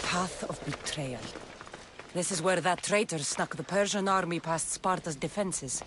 Path of betrayal. This is where that traitor snuck the Persian army past Sparta's defenses.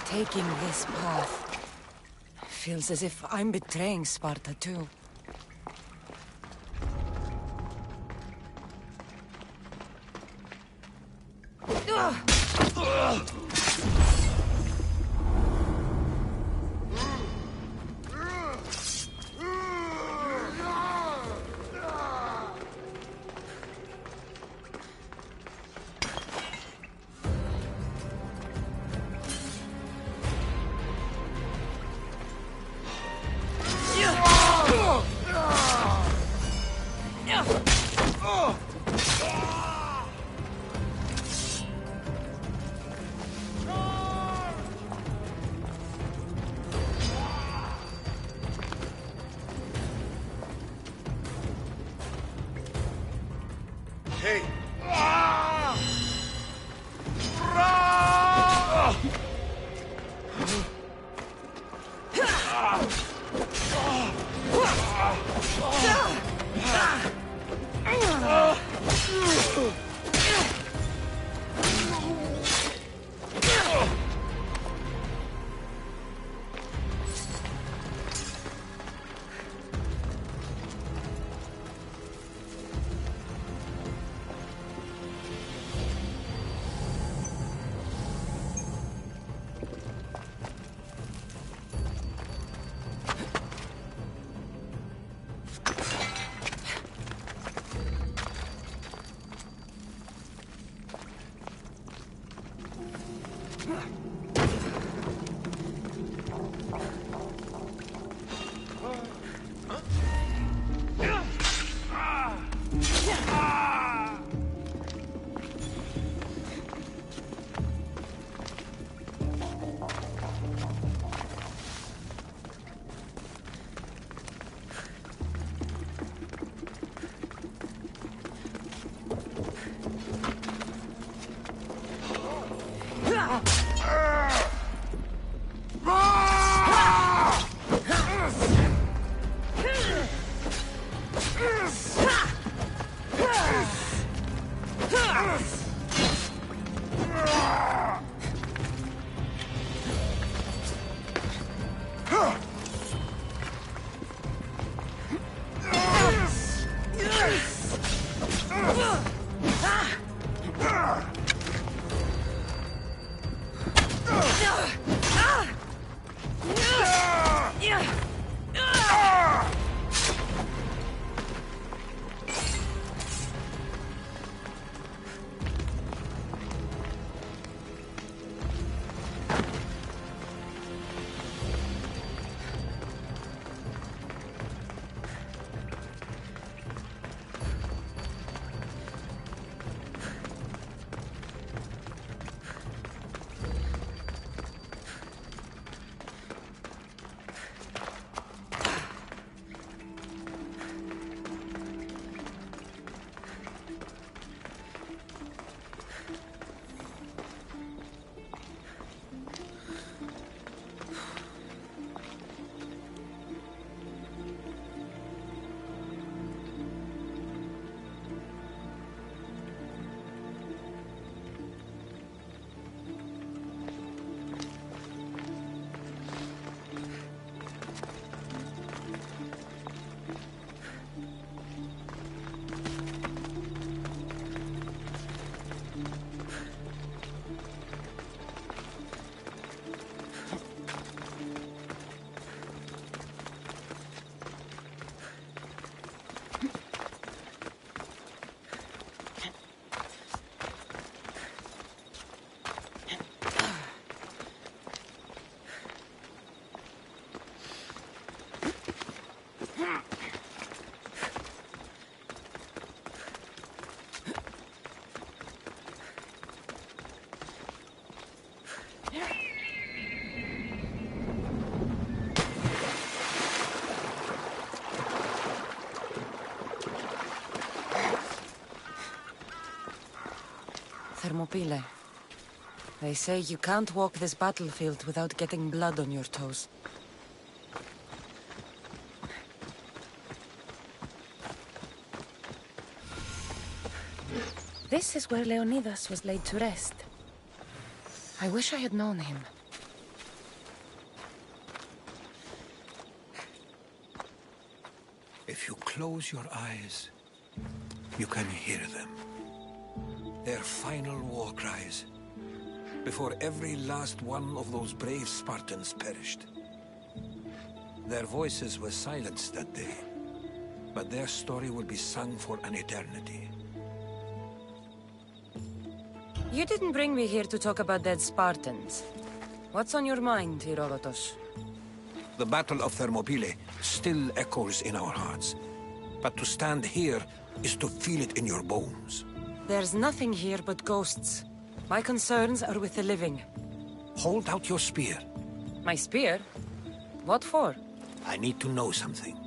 Taking this path feels as if I'm betraying Sparta too. Hey! Thermopylae. They say you can't walk this battlefield without getting blood on your toes. This is where Leonidas was laid to rest. I wish I had known him. If you close your eyes, you can hear them. Their final war cries, before every last one of those brave Spartans perished. Their voices were silenced that day, but their story will be sung for an eternity. You didn't bring me here to talk about dead Spartans. What's on your mind, Herodotus? The Battle of Thermopylae still echoes in our hearts. But to stand here is to feel it in your bones. There's nothing here but ghosts. My concerns are with the living. Hold out your spear. My spear? What for? I need to know something.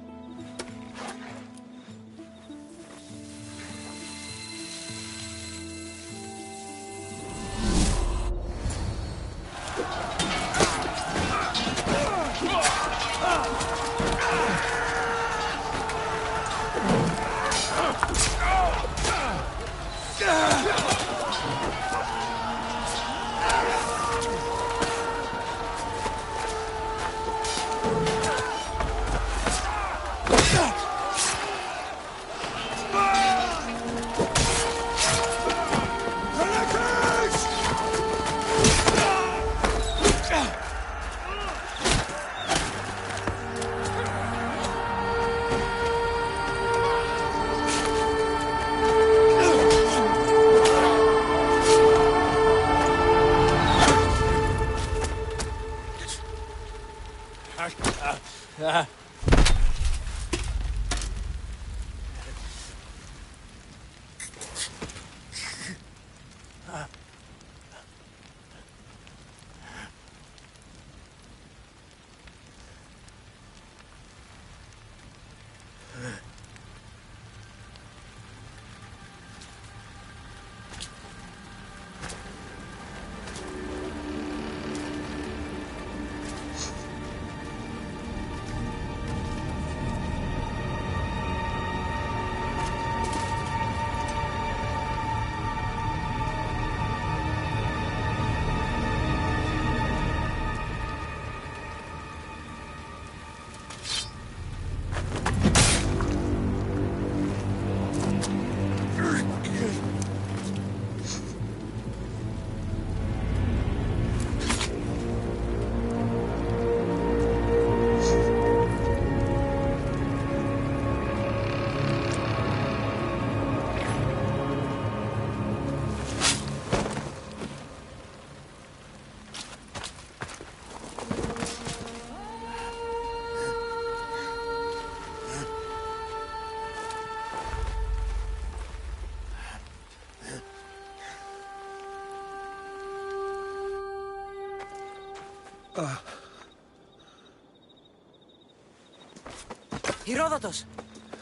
Herodotus!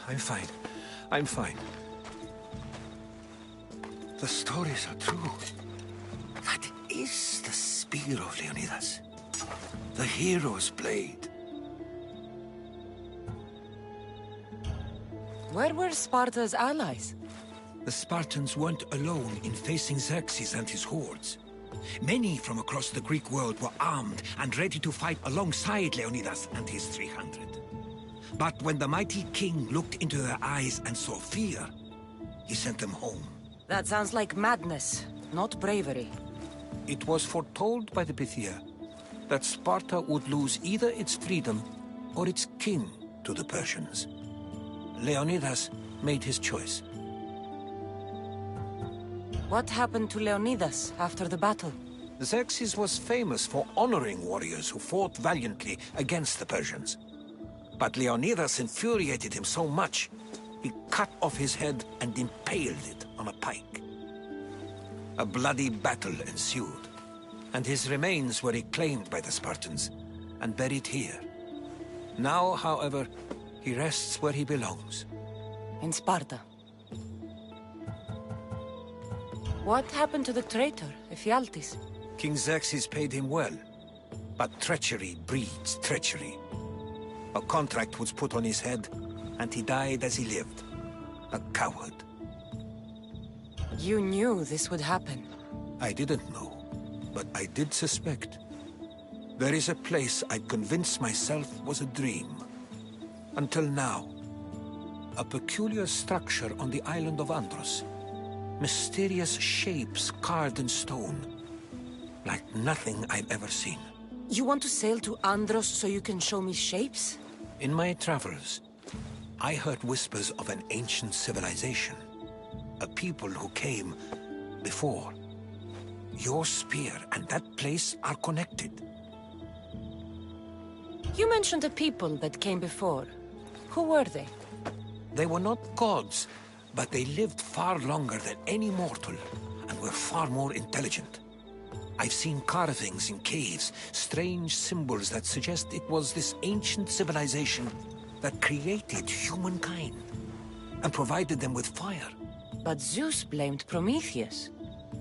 I'm fine. I'm fine. The stories are true. That is the spear of Leonidas. The hero's blade. Where were Sparta's allies? The Spartans weren't alone in facing Xerxes and his hordes. Many from across the Greek world were armed and ready to fight alongside Leonidas and his 300. But when the mighty king looked into their eyes and saw fear, he sent them home. That sounds like madness, not bravery. It was foretold by the Pythia that Sparta would lose either its freedom or its king to the Persians. Leonidas made his choice. What happened to Leonidas after the battle? Xerxes was famous for honoring warriors who fought valiantly against the Persians. But Leonidas infuriated him so much, he cut off his head and impaled it on a pike. A bloody battle ensued, and his remains were reclaimed by the Spartans and buried here. Now, however, he rests where he belongs. In Sparta. What happened to the traitor, Ephialtes? King Xerxes paid him well, but treachery breeds treachery. A contract was put on his head, and he died as he lived. A coward. You knew this would happen. I didn't know, but I did suspect. There is a place I'd convinced myself was a dream. Until now. A peculiar structure on the island of Andros. Mysterious shapes carved in stone. Like nothing I've ever seen. You want to sail to Andros so you can show me shapes? In my travels, I heard whispers of an ancient civilization. A people who came before. Your spear and that place are connected. You mentioned a people that came before. Who were they? They were not gods, but they lived far longer than any mortal, and were far more intelligent. I've seen carvings in caves, strange symbols that suggest it was this ancient civilization that created humankind, and provided them with fire. But Zeus blamed Prometheus.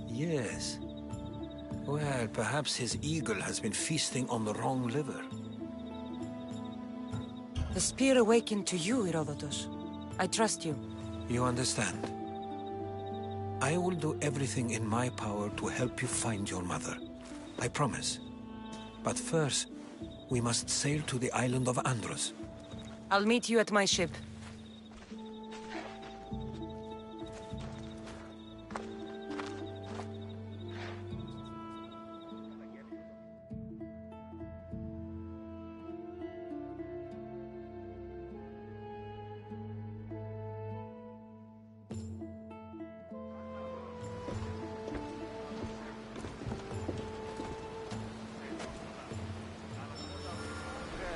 Yes. Well, perhaps his eagle has been feasting on the wrong liver. The spear awakened to you, Herodotus. I trust you. You understand. I will do everything in my power to help you find your mother. I promise. But first, we must sail to the island of Andros. I'll meet you at my ship.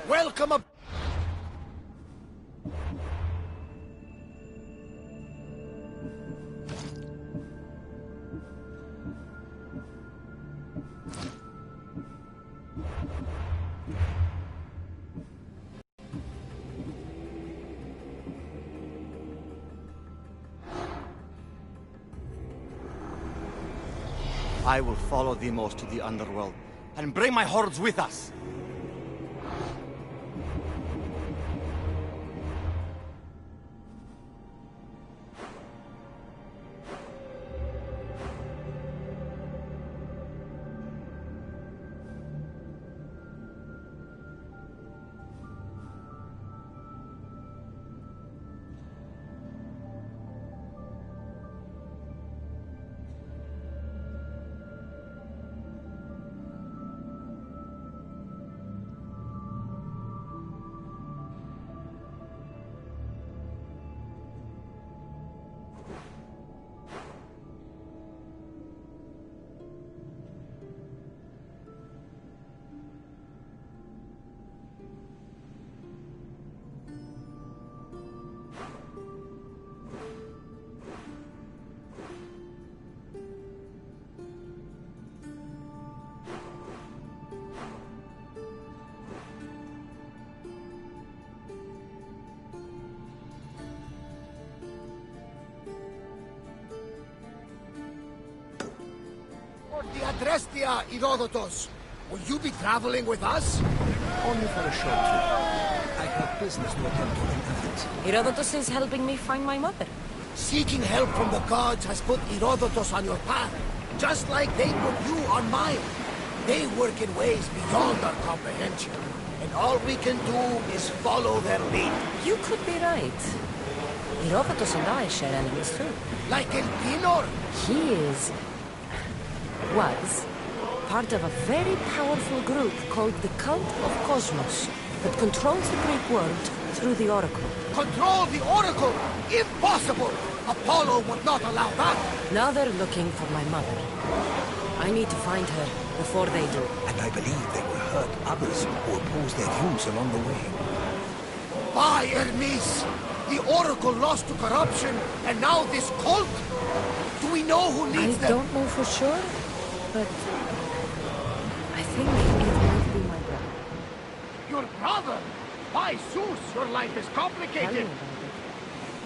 Welcome up. I will follow Deimos to the underworld, and bring my hordes with us! The Adrestia, Herodotus. Will you be traveling with us? Only for a short trip. I have business to attend to in Athens. Herodotus is helping me find my mother. Seeking help from the gods has put Herodotus on your path, just like they put you on mine. They work in ways beyond our comprehension, and all we can do is follow their lead. You could be right. Herodotus and I share enemies too. Like Elpinor. He was part of a very powerful group called the Cult of Cosmos that controls the Greek world through the Oracle. Control the Oracle, if possible. Apollo would not allow that. Now they're looking for my mother. I need to find her before they do. And I believe they will hurt others who oppose their views along the way. By Hermes! The Oracle lost to corruption, and now this cult? Do we know who leads them? I don't know for sure, but I think it might be my brother. Your brother? By Zeus, your life is Tell me complicated. about it.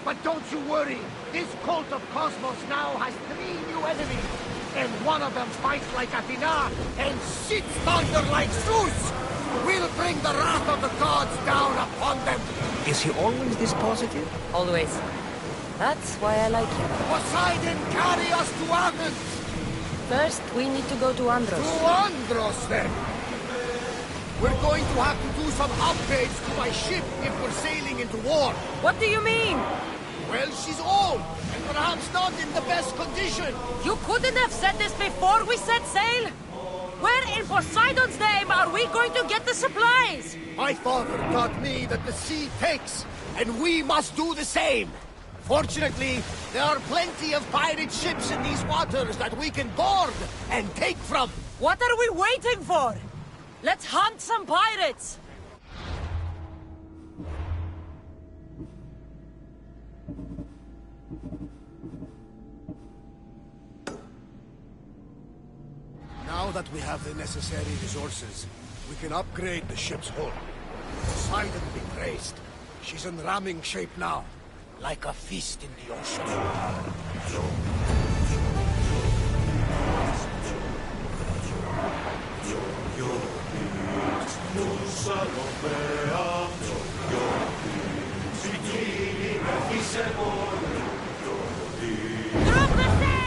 But don't you worry. This cult of Cosmos now has 3 new enemies, and one of them fights like Athena and shits thunder like Zeus! We'll bring the wrath of the gods down upon them! Is he always this positive? Always. That's why I like him. Poseidon, carry us to Athens! First, we need to go to Andros. To Andros, then! We're going to have to do some upgrades to my ship if we're sailing into war. What do you mean? Well, she's old, and perhaps not in the best condition. You couldn't have said this before we set sail? Where in Poseidon's name are we going to get the supplies? My father taught me that the sea takes, and we must do the same. Fortunately, there are plenty of pirate ships in these waters that we can board and take from. What are we waiting for? Let's hunt some pirates! Now that we have the necessary resources, we can upgrade the ship's hull. Poseidon be praised. She's in ramming shape now, like a feast in the ocean. Drop the sail!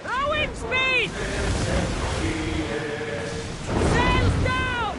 Rowing speed! Sails down!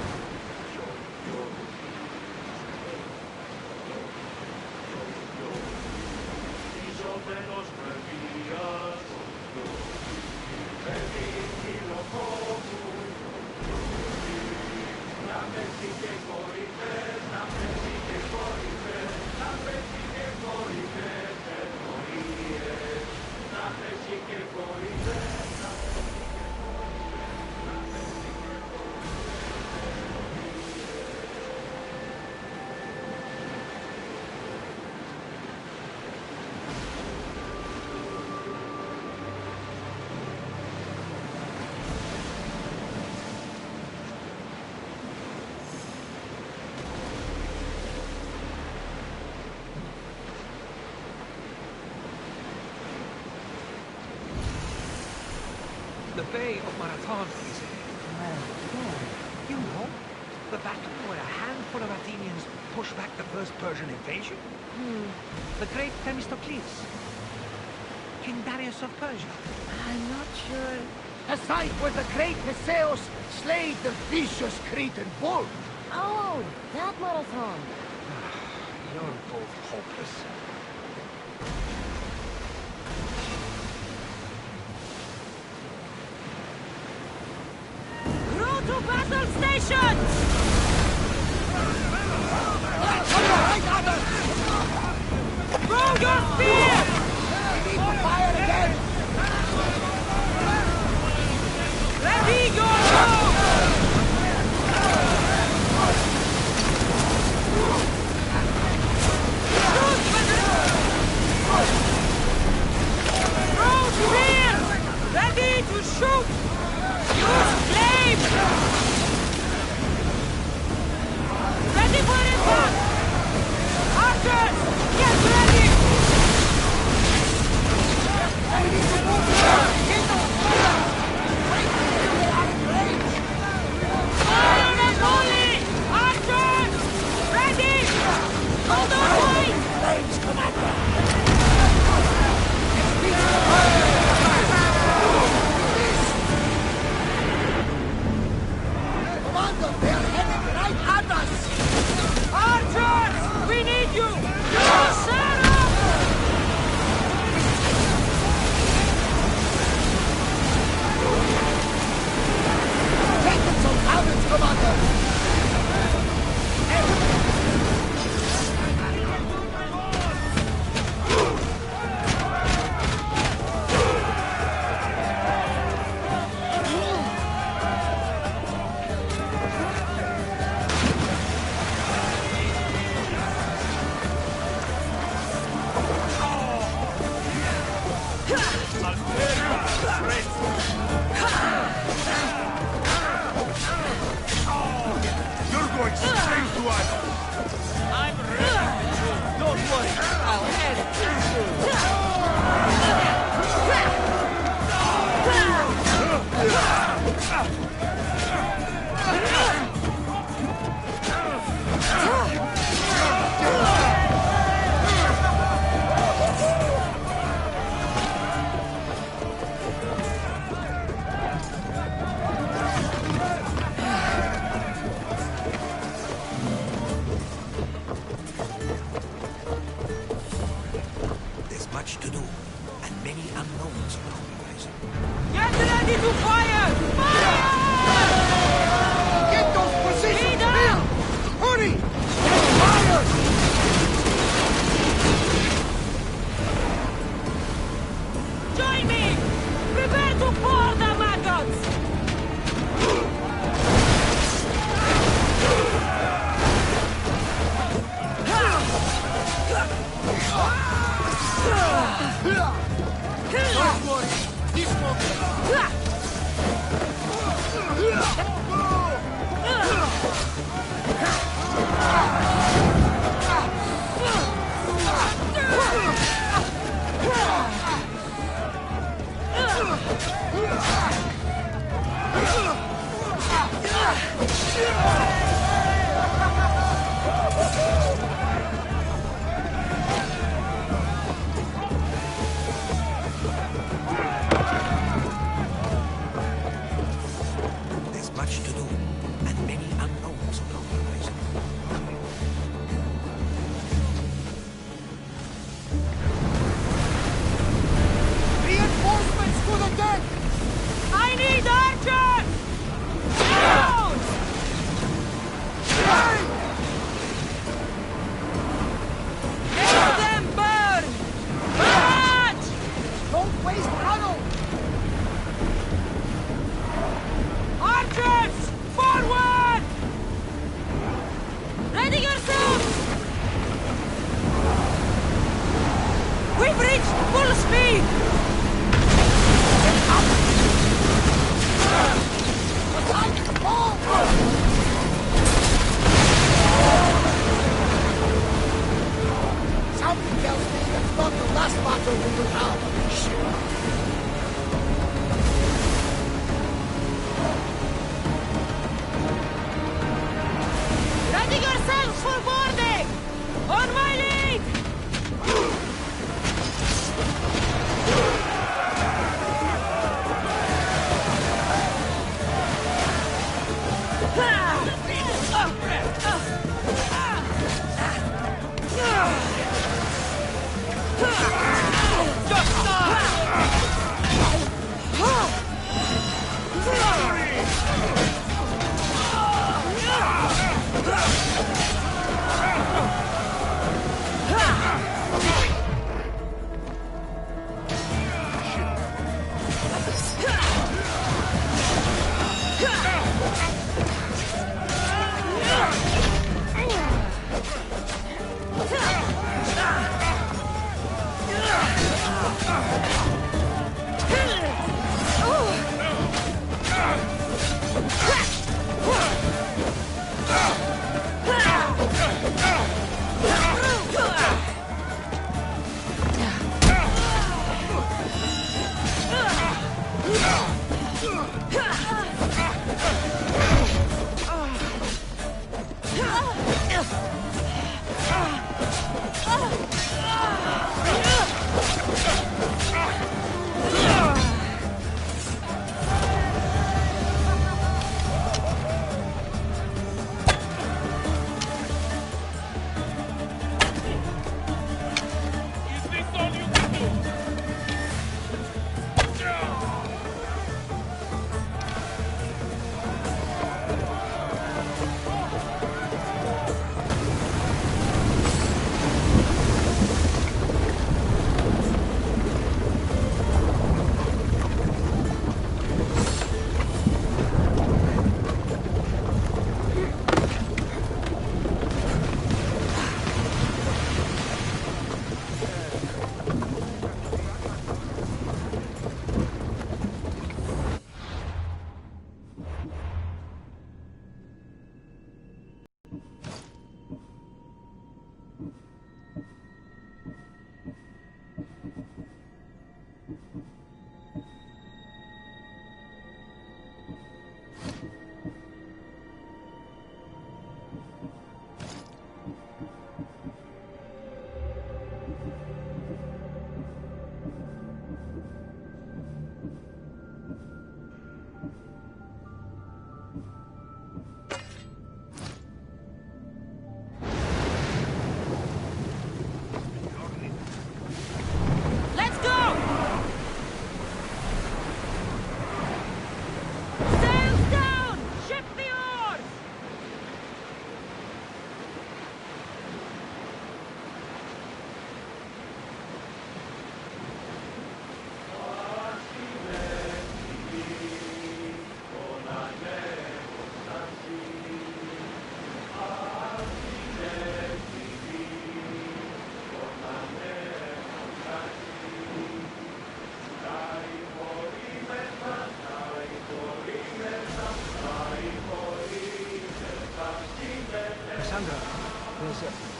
The Bay of Marathon is you know, the battle where a handful of Athenians pushed back the first Persian invasion? The great Themistocles. King Darius of Persia. I'm not sure. The site where the great Theseus slayed the vicious Cretan bull. Oh, that marathon. You're both hopeless. Crew to battle stations! Throw your spear! We need to fire again! Ready your bow! Throw spears! Ready to shoot! Use flames! Ready for impact! Archers, get ready! Fire and volley! Archers, ready! Hold on tight! Flames, Commander! Commander, they are heading right at us! Archers, we need you! Set up! Take them some Commander! worry, I'll end There's much to do, and many unknowns on the horizon. Get ready to fire! Fire! Get those positions Lead up! filled! Hurry! Fire! Join me! Prepare to pour the maggots! Don't worry, this won't There's much to do, and many unknowns on the horizon. Reinforcements to the deck! I need archers! Down! Let them burn! March! Don't waste ammo! Archers! Forward! Ready yourselves! We've reached full speed! Something tells me that's not the last battle we will have. Ready yourselves for boarding! On my lead!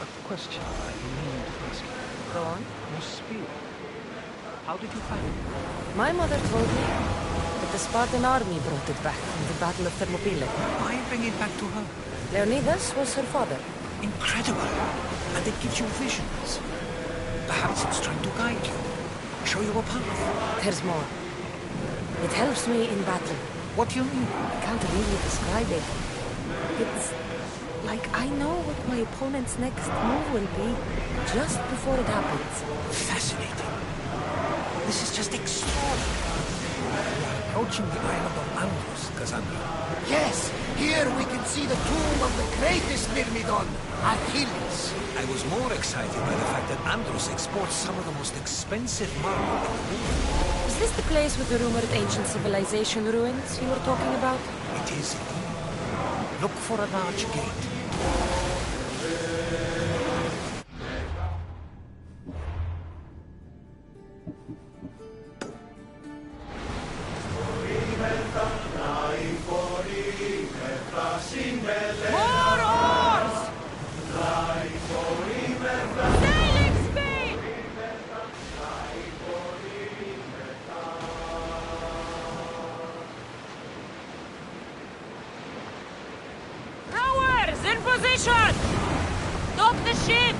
A question I've been meaning to ask you. Go on. Your spear. How did you find it? My mother told me that the Spartan army brought it back from the Battle of Thermopylae. Why bring it back to her? Leonidas was her father. Incredible. And it gives you visions. Perhaps it's trying to guide you. Show you a path. There's more. It helps me in battle. What do you mean? I can't really describe it. It's like I know what my opponent's next move will be just before it happens. Fascinating. This is just extraordinary. We are approaching the island of Andros, Cassandra. Yes, here we can see the tomb of the greatest Myrmidon, Achilles. I was more excited by the fact that Andros exports some of the most expensive marble in the world. Is this the place with the rumored ancient civilization ruins you were talking about? It is indeed. Look for a large gate. More oars! Sailing speed! Rowers, in position! Dock the ship!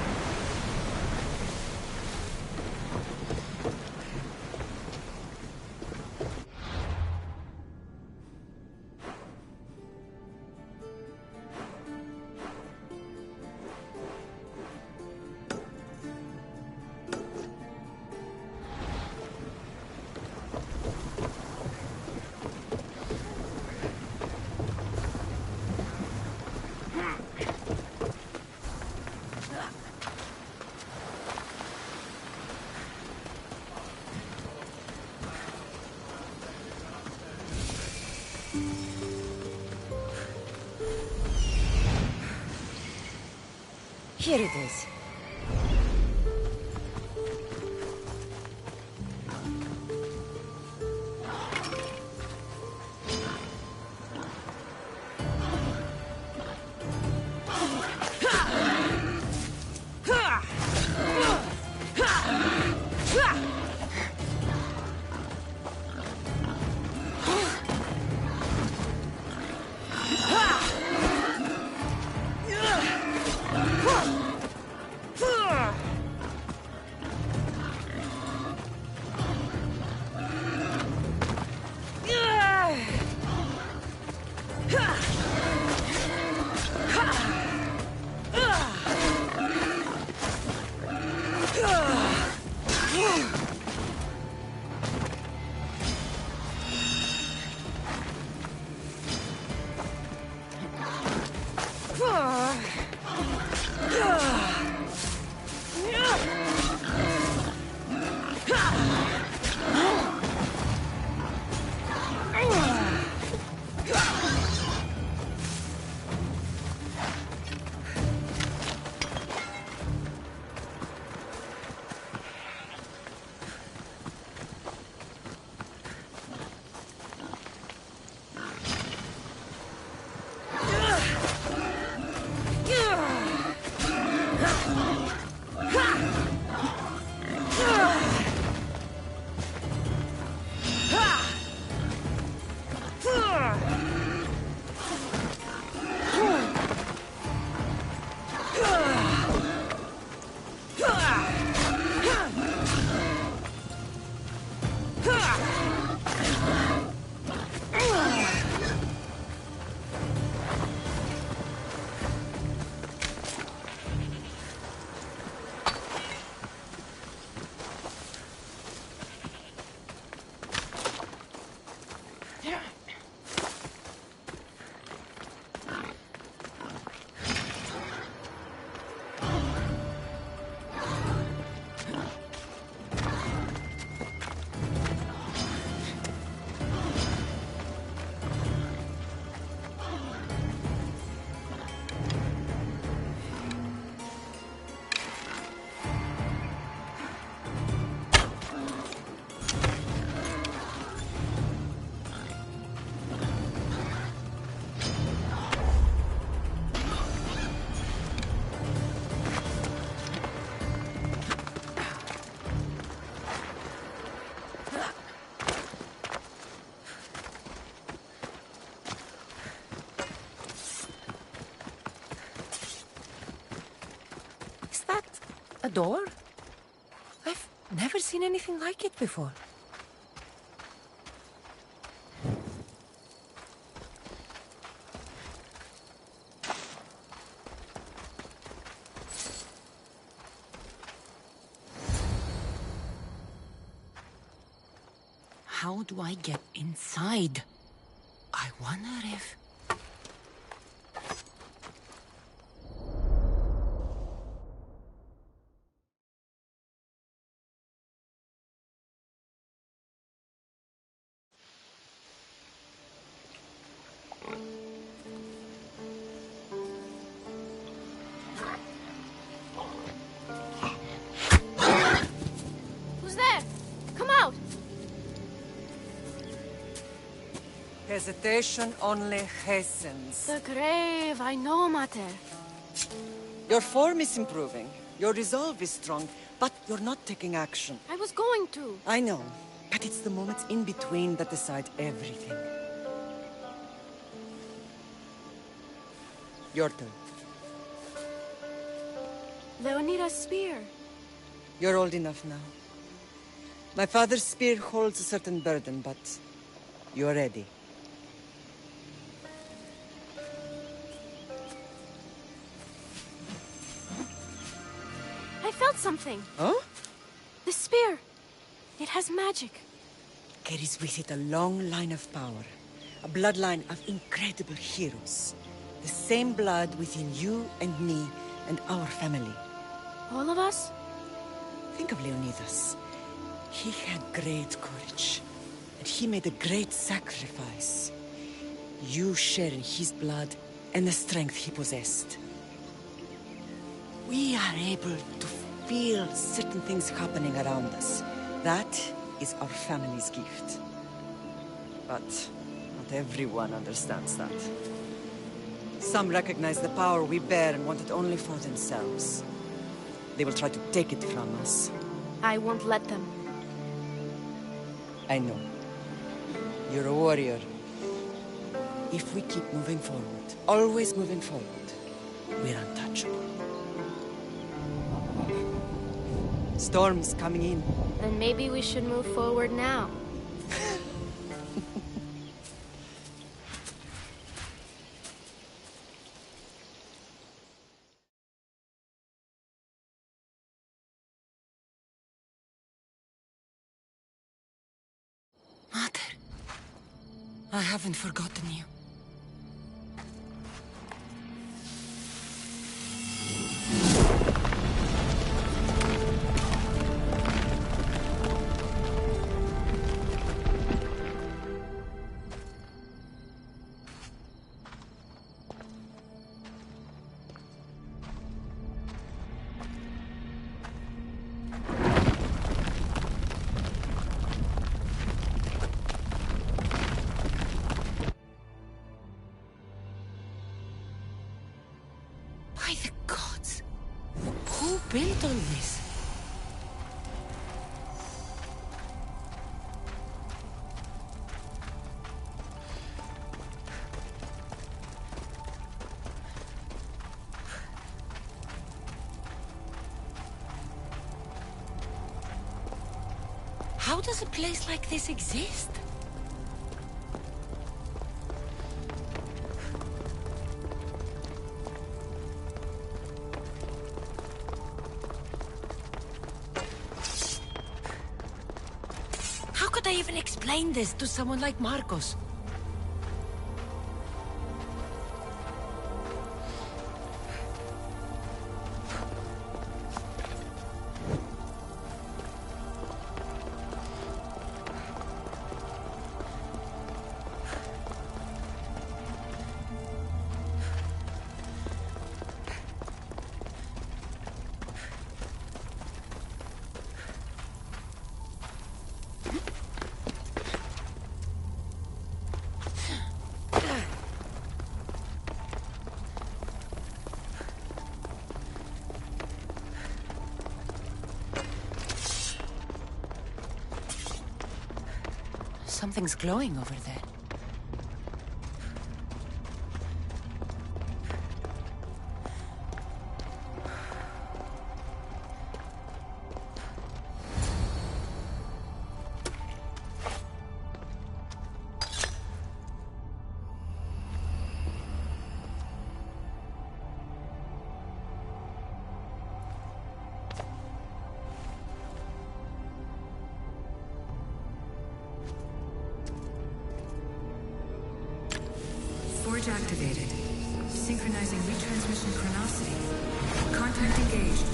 Here it is. A door? I've never seen anything like it before. How do I get inside? I wonder if... Who's there? Come out! Hesitation only hastens. The grave, I know, Mater. Your form is improving. Your resolve is strong, but you're not taking action. I was going to. I know, but it's the moments in between that decide everything. Your turn. Leonida's spear. You're old enough now. My father's spear holds a certain burden, but you're ready. I felt something. Huh? The spear. It has magic. Carries with it a long line of power. A bloodline of incredible heroes. The same blood within you and me and our family. All of us? Think of Leonidas. He had great courage. And he made a great sacrifice. You share in his blood and the strength he possessed. We are able to feel certain things happening around us. That is our family's gift. But not everyone understands that. Some recognize the power we bear and want it only for themselves. They will try to take it from us. I won't let them. I know. You're a warrior. If we keep moving forward, always moving forward, we're untouchable. Storm's coming in. Then maybe we should move forward now. Mother, I haven't forgotten you. By the gods! Who built all this? How does a place like this exist? How could I even explain this to someone like Marcos? Something's glowing over there. Switch activated. Synchronizing retransmission chronicity. Contact engaged.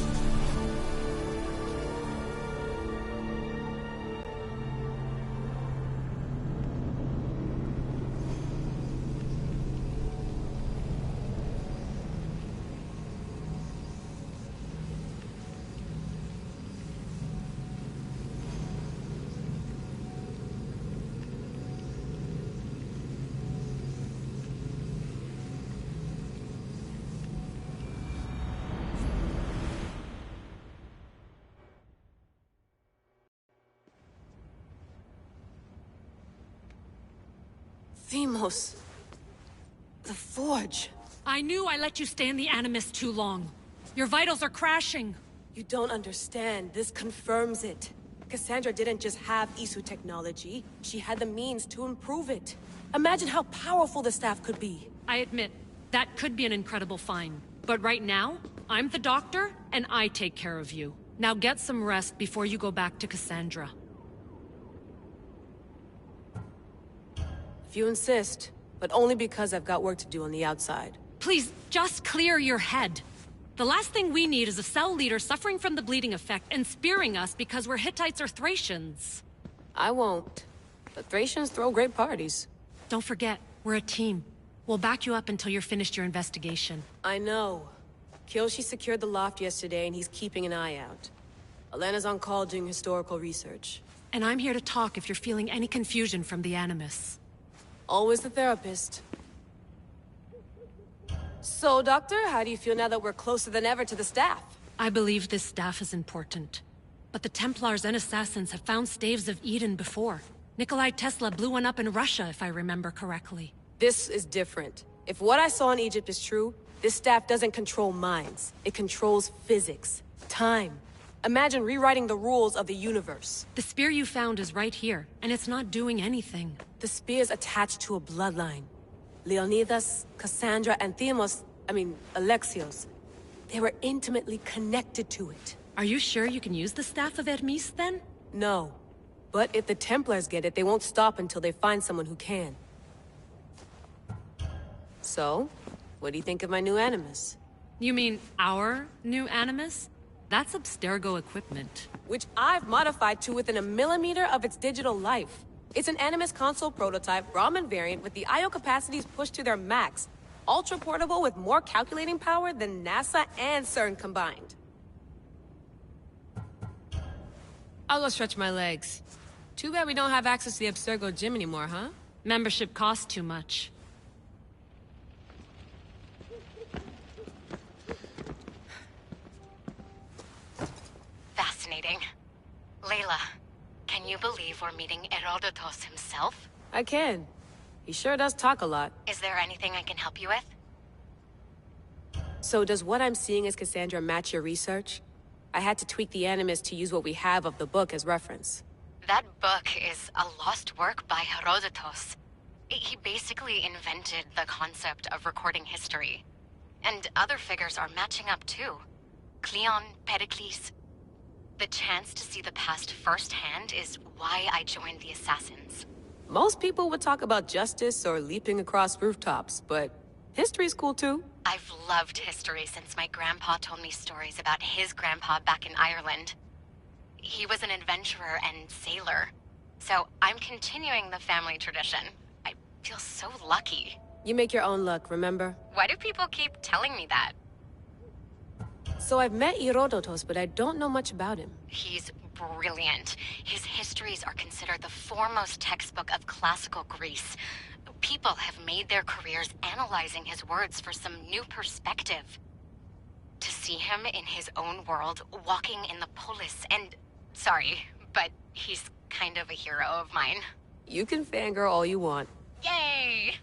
Themos. The Forge. I knew I let you stay in the Animus too long. Your vitals are crashing. You don't understand. This confirms it. Cassandra didn't just have Isu technology. She had the means to improve it. Imagine how powerful the staff could be. I admit, that could be an incredible find. But right now, I'm the doctor, and I take care of you. Now get some rest before you go back to Cassandra. If you insist, but only because I've got work to do on the outside. Please, just clear your head. The last thing we need is a cell leader suffering from the bleeding effect and spearing us because we're Hittites or Thracians. I won't. But Thracians throw great parties. Don't forget, we're a team. We'll back you up until you're finished your investigation. I know. Kyoshi secured the loft yesterday and he's keeping an eye out. Elena's on call doing historical research. And I'm here to talk if you're feeling any confusion from the Animus. Always the therapist. So, Doctor, how do you feel now that we're closer than ever to the staff? I believe this staff is important. But the Templars and Assassins have found Staves of Eden before. Nikolai Tesla blew one up in Russia, if I remember correctly. This is different. If what I saw in Egypt is true, this staff doesn't control minds. It controls physics, time. Imagine rewriting the rules of the universe. The spear you found is right here, and it's not doing anything. The spear's attached to a bloodline. Leonidas, Cassandra, and Alexios. They were intimately connected to it. Are you sure you can use the Staff of Hermes, then? No. But if the Templars get it, they won't stop until they find someone who can. So, what do you think of my new Animus? You mean our new Animus? That's Abstergo equipment. Which I've modified to within a millimeter of its digital life. It's an Animus console prototype, Raman variant, with the I/O capacities pushed to their max. Ultra-portable with more calculating power than NASA and CERN combined. I'll go stretch my legs. Too bad we don't have access to the Abstergo gym anymore, huh? Membership costs too much. Fascinating. Layla, can you believe we're meeting Herodotus himself? I can. He sure does talk a lot. Is there anything I can help you with? So does what I'm seeing as Cassandra match your research? I had to tweak the Animus to use what we have of the book as reference. That book is a lost work by Herodotus. He basically invented the concept of recording history. And other figures are matching up too. Cleon, Pericles. The chance to see the past firsthand is why I joined the Assassins. Most people would talk about justice or leaping across rooftops, but history's cool too. I've loved history since my grandpa told me stories about his grandpa back in Ireland. He was an adventurer and sailor. So I'm continuing the family tradition. I feel so lucky. You make your own luck, remember? Why do people keep telling me that? So I've met Herodotus, but I don't know much about him. He's brilliant. His histories are considered the foremost textbook of classical Greece. People have made their careers analyzing his words for some new perspective. To see him in his own world, walking in the polis, and... Sorry, but he's kind of a hero of mine. You can fangirl all you want. Yay!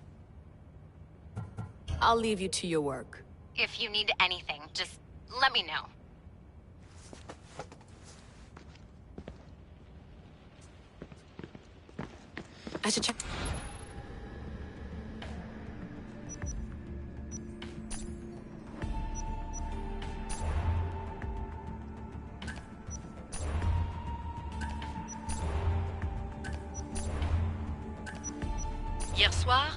I'll leave you to your work. If you need anything, just let me know. I should check. Hier soir,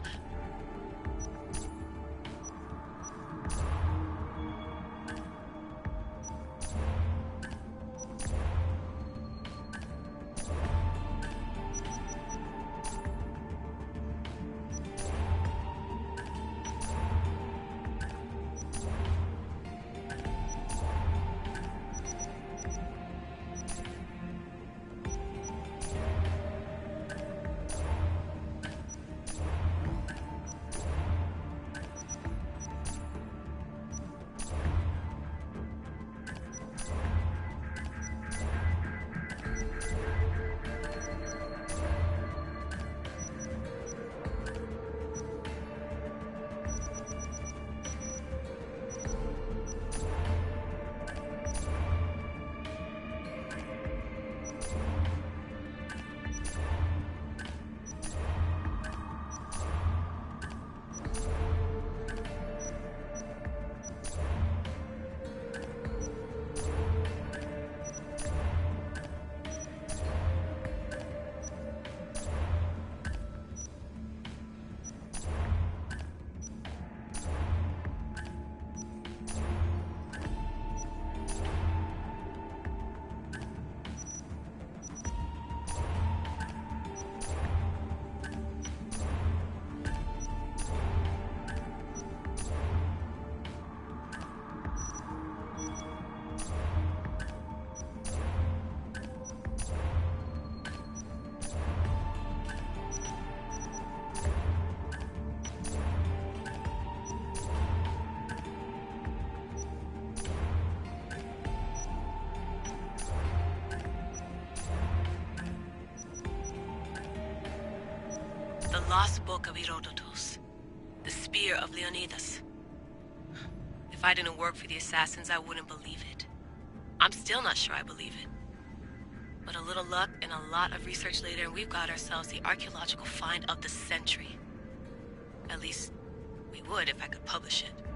lost book of Herodotus. The spear of Leonidas. If I didn't work for the assassins, I wouldn't believe it. I'm still not sure I believe it. But a little luck and a lot of research later, and we've got ourselves the archaeological find of the century. At least, we would if I could publish it.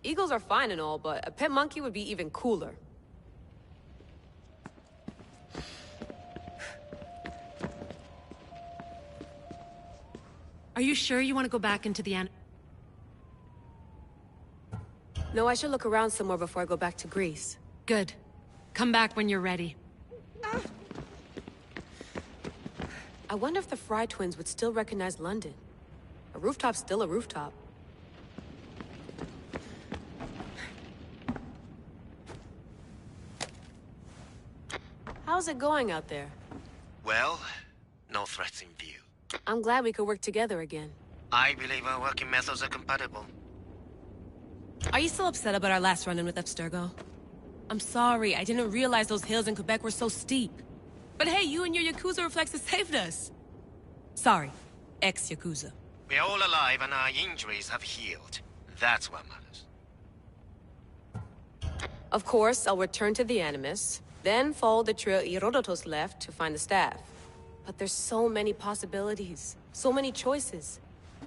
Eagles are fine and all, but a pet monkey would be even cooler. Are you sure you want to go back into the No, I should look around somewhere before I go back to Greece. Good. Come back when you're ready. I wonder if the Fry twins would still recognize London. A rooftop's still a rooftop. How's it going out there? Well, no threats in view. I'm glad we could work together again. I believe our working methods are compatible. Are you still upset about our last run-in with Abstergo? I'm sorry, I didn't realize those hills in Quebec were so steep. But hey, you and your Yakuza reflexes saved us. Sorry, ex-Yakuza. We're all alive and our injuries have healed. That's what matters. Of course, I'll return to the Animus, then follow the trail Herodotus left to find the staff. But there's so many possibilities, so many choices.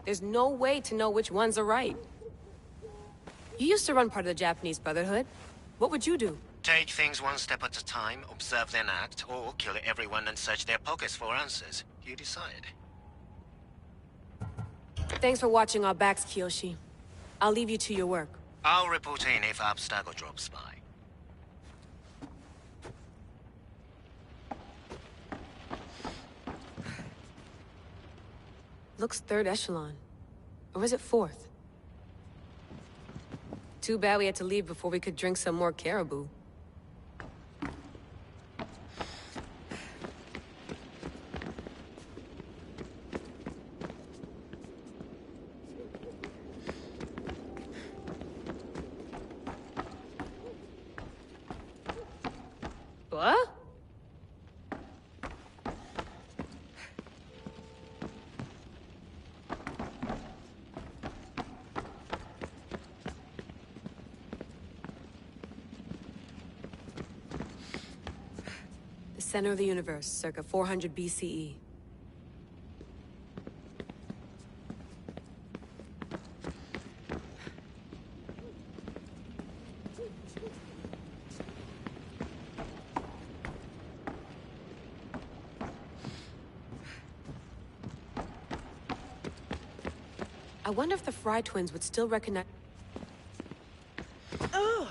There's no way to know which ones are right. You used to run part of the Japanese Brotherhood. What would you do? Take things one step at a time, observe then act, or kill everyone and search their pockets for answers. You decide. Thanks for watching our backs, Kiyoshi. I'll leave you to your work. I'll report in if Abstergo drops by. Looks third echelon. Or is it fourth? Too bad we had to leave before we could drink some more caribou. What? The center of the universe, circa 400 BCE. I wonder if the Fry twins would still recognize... Oh!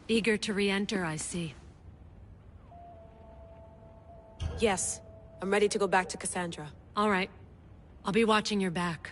Eager to re-enter, I see. Yes. I'm ready to go back to Cassandra. All right. I'll be watching your back.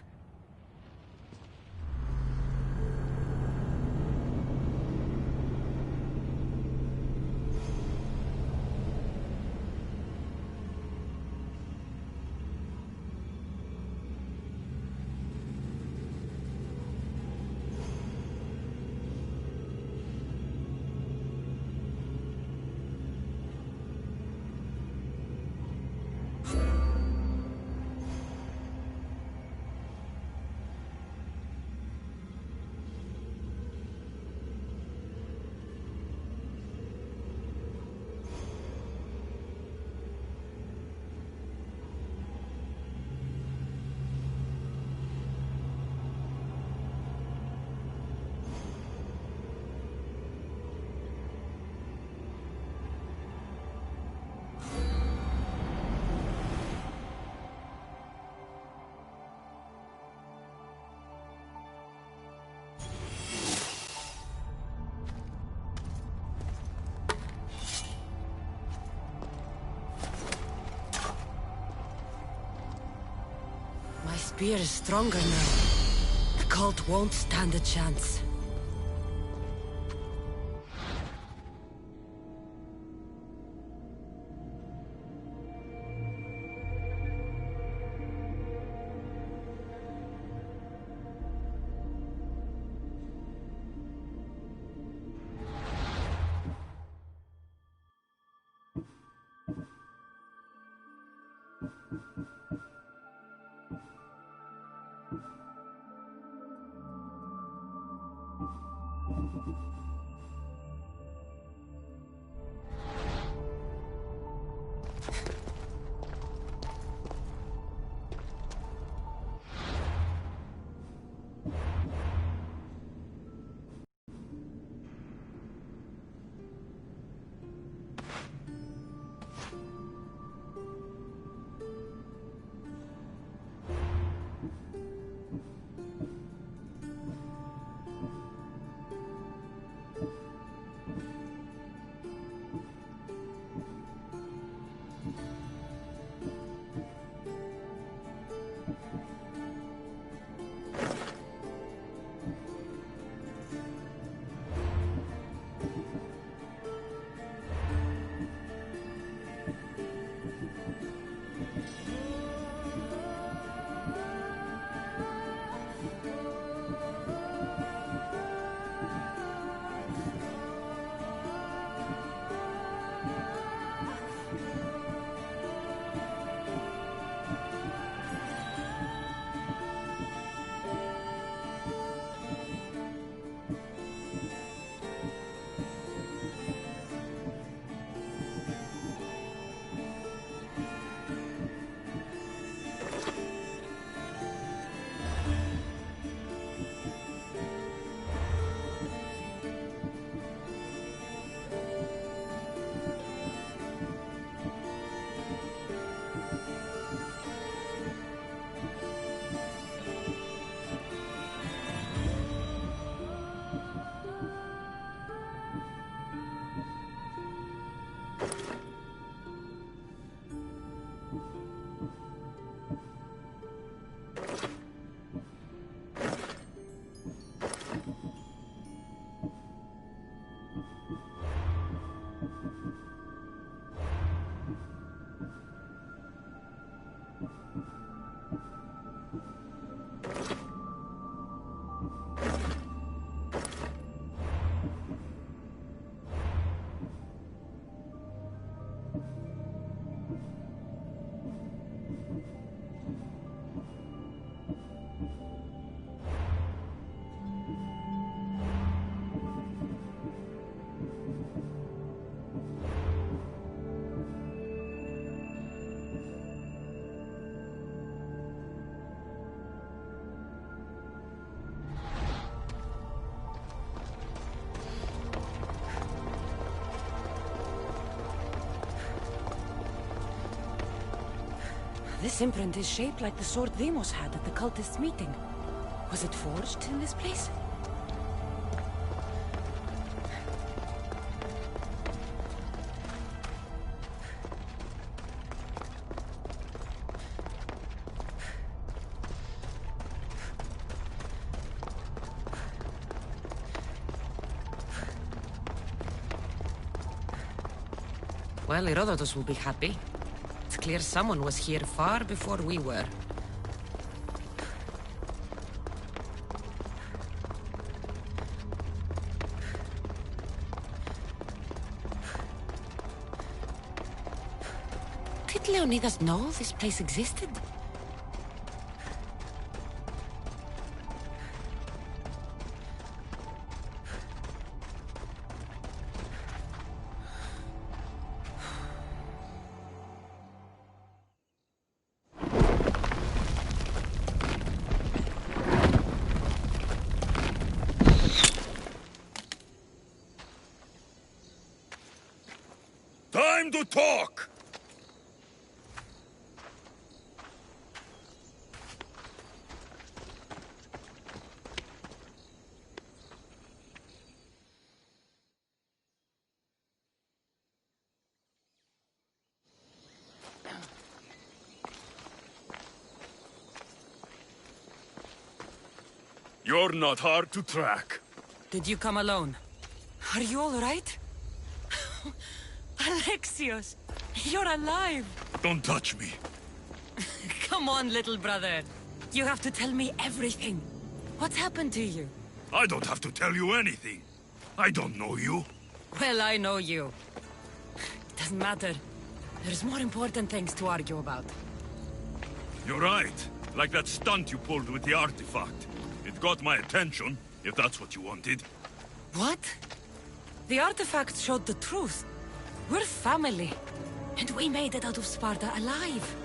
My spear is stronger now. The cult won't stand a chance. This imprint is shaped like the sword Demos had at the cultist meeting. Was it forged in this place? Well, Herodotus will be happy. It's clear someone was here far before we were. Did Leonidas know this place existed? Time to talk! You're not hard to track. Did you come alone? Are you all right? Alexios, you're alive! Don't touch me. Come on, little brother. You have to tell me everything. What's happened to you? I don't have to tell you anything. I don't know you. Well, I know you. It doesn't matter. There's more important things to argue about. You're right. Like that stunt you pulled with the artifact. It got my attention, if that's what you wanted. What? The artifact showed the truth. We're family. And we made it out of Sparta alive.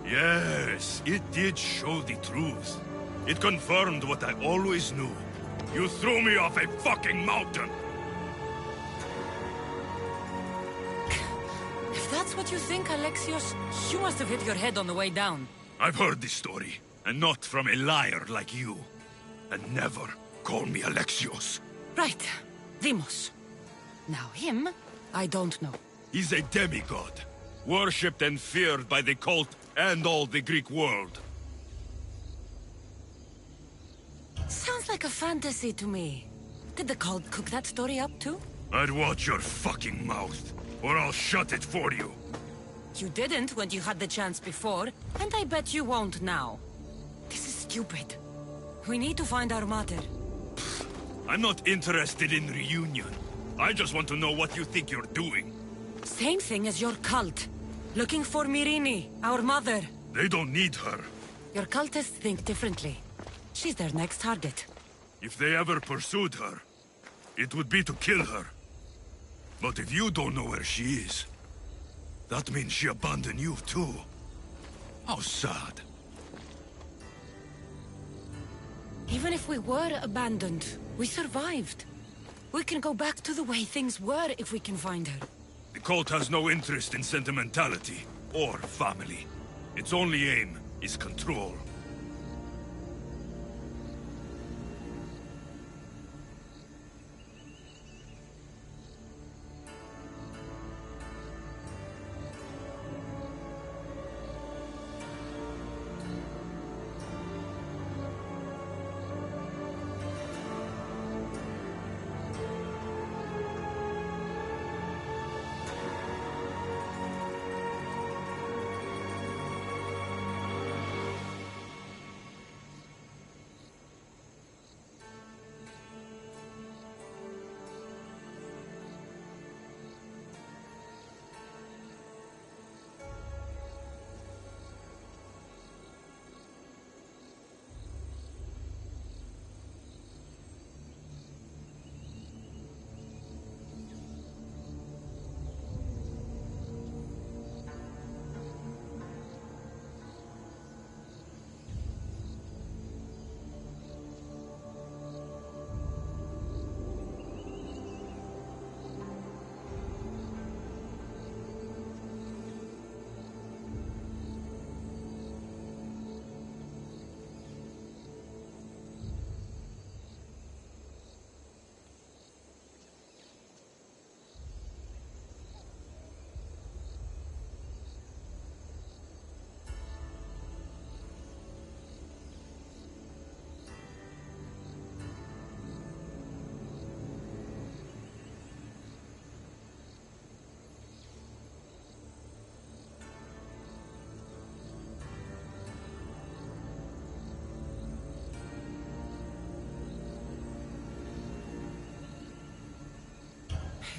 Yes, it did show the truth. It confirmed what I always knew. You threw me off a fucking mountain! If that's what you think, Alexios, you must have hit your head on the way down. I've heard this story, and not from a liar like you. And never call me Alexios. Right. Demos. Now him, I don't know. He's a demigod, worshipped and feared by the cult and all the Greek world. Sounds like a fantasy to me. Did the cult cook that story up too? I'd watch your fucking mouth, or I'll shut it for you. You didn't when you had the chance before, and I bet you won't now. This is stupid. We need to find our mother. I'm not interested in reunion. I just want to know what you think you're doing. Same thing as your cult. Looking for Myrine, our mother. They don't need her. Your cultists think differently. She's their next target. If they ever pursued her, it would be to kill her. But if you don't know where she is, that means she abandoned you too. How sad. Even if we were abandoned, we survived. We can go back to the way things were if we can find her. The cult has no interest in sentimentality or family. Its only aim is control.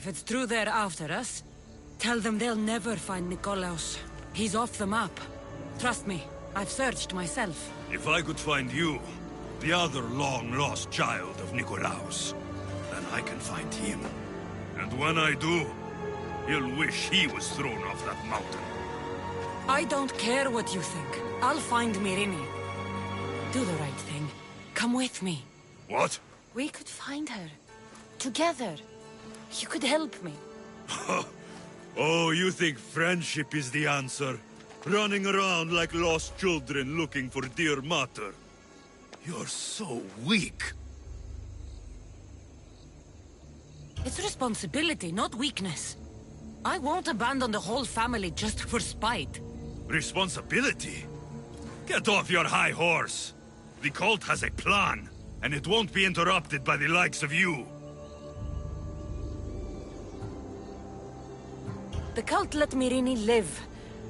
If it's true they're after us, tell them they'll never find Nikolaos. He's off the map. Trust me, I've searched myself. If I could find you, the other long-lost child of Nikolaos, then I can find him. And when I do, he'll wish he was thrown off that mountain. I don't care what you think. I'll find Myrrine. Do the right thing. Come with me. What? We could find her. Together. You could help me. Oh, you think friendship is the answer? Running around like lost children looking for dear mater. You're so weak. It's responsibility, not weakness. I won't abandon the whole family just for spite. Responsibility? Get off your high horse. The cult has a plan, and it won't be interrupted by the likes of you. The cult let Myrrine live.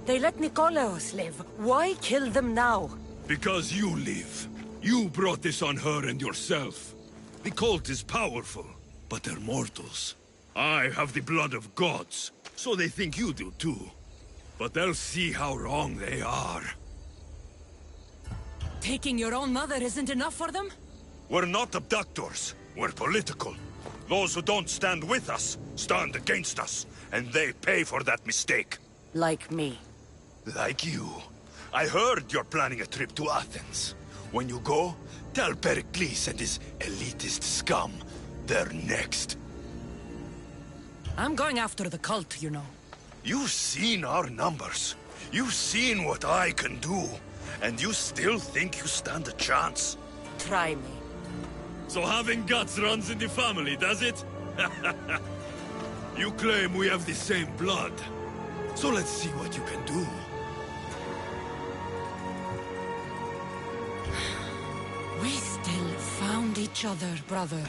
They let Nikolaos live. Why kill them now? Because you live. You brought this on her and yourself. The cult is powerful, but they're mortals. I have the blood of gods, so they think you do too. But they'll see how wrong they are. Taking your own mother isn't enough for them? We're not abductors. We're political. Those who don't stand with us, stand against us. And they pay for that mistake. Like me. Like you. I heard you're planning a trip to Athens. When you go, tell Pericles and his elitist scum they're next. I'm going after the cult, you know. You've seen our numbers. You've seen what I can do. And you still think you stand a chance? Try me. So having guts runs in the family, does it? You claim we have the same blood. So let's see what you can do. We still found each other, brother.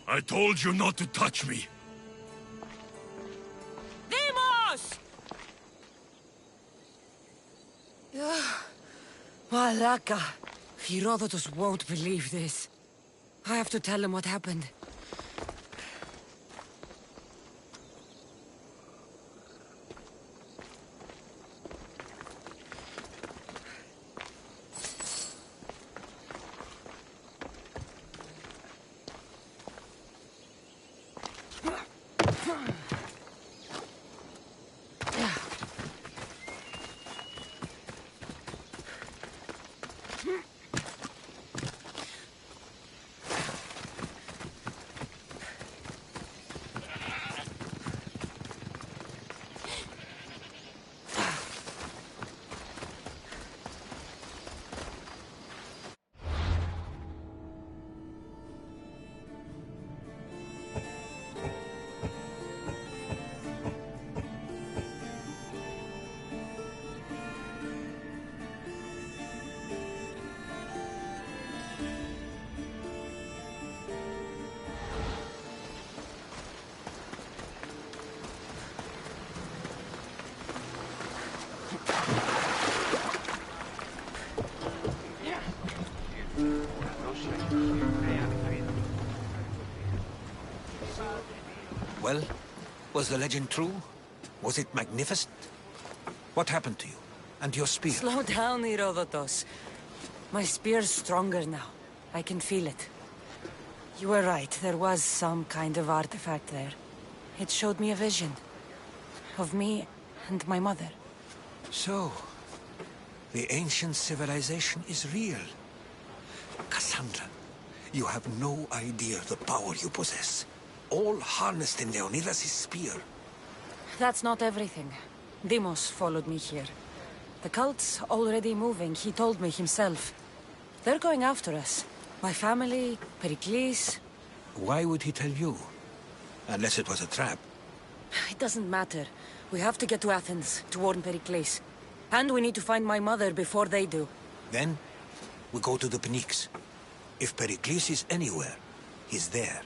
I told you not to touch me. Demos! Malaka. Herodotus won't believe this. I have to tell him what happened. Well, was the legend true? Was it magnificent? What happened to you? And your spear? Slow down, Herodotus. My spear's stronger now. I can feel it. You were right, there was some kind of artifact there. It showed me a vision. Of me and my mother. So, the ancient civilization is real. Cassandra, you have no idea the power you possess. All harnessed in Leonidas' spear. That's not everything. Demos followed me here. The cult's already moving, he told me himself. They're going after us. My family, Pericles. Why would he tell you? Unless it was a trap. It doesn't matter. We have to get to Athens to warn Pericles. And we need to find my mother before they do. Then, we go to the Pnyx. If Pericles is anywhere, he's there.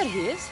he is.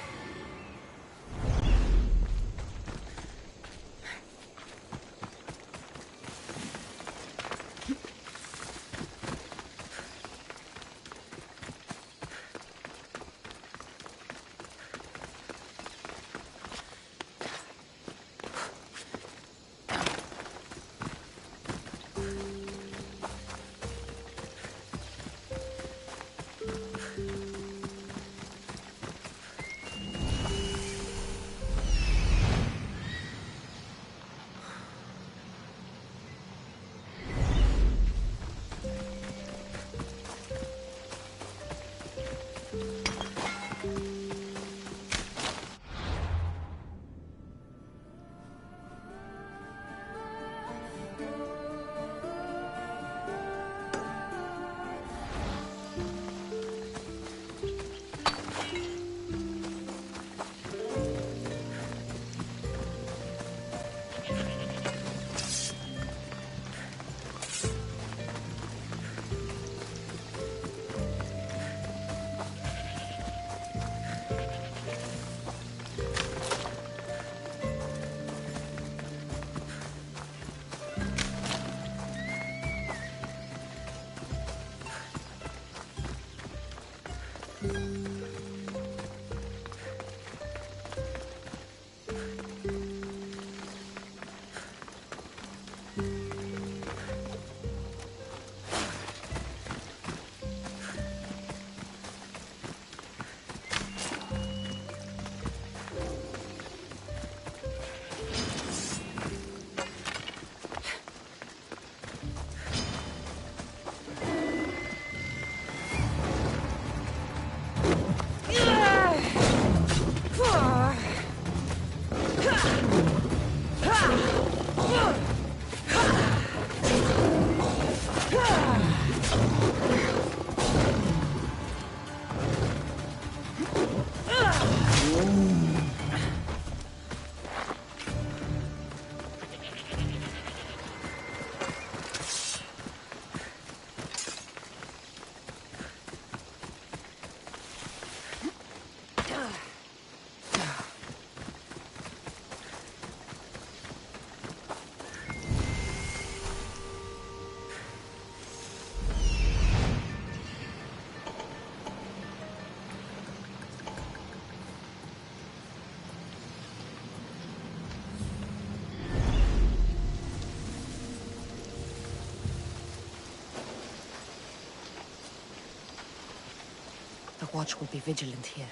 The watch will be vigilant here.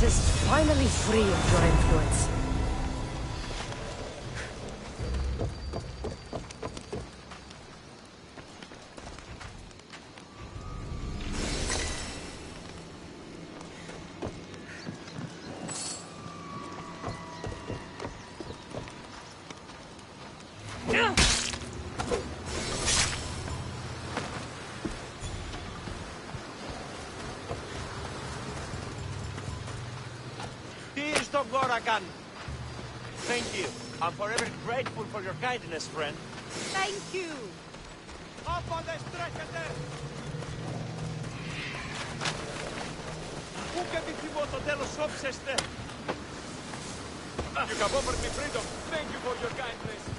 race is finally free of your influence. Gorakan. Thank you. I'm forever grateful for your kindness, friend. Thank you. Up on the stretcher! Who can be Timoto Delos Obseste? You have offered me freedom. Thank you for your kindness.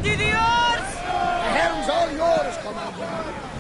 Ready the oars! The helm's all yours, Commander.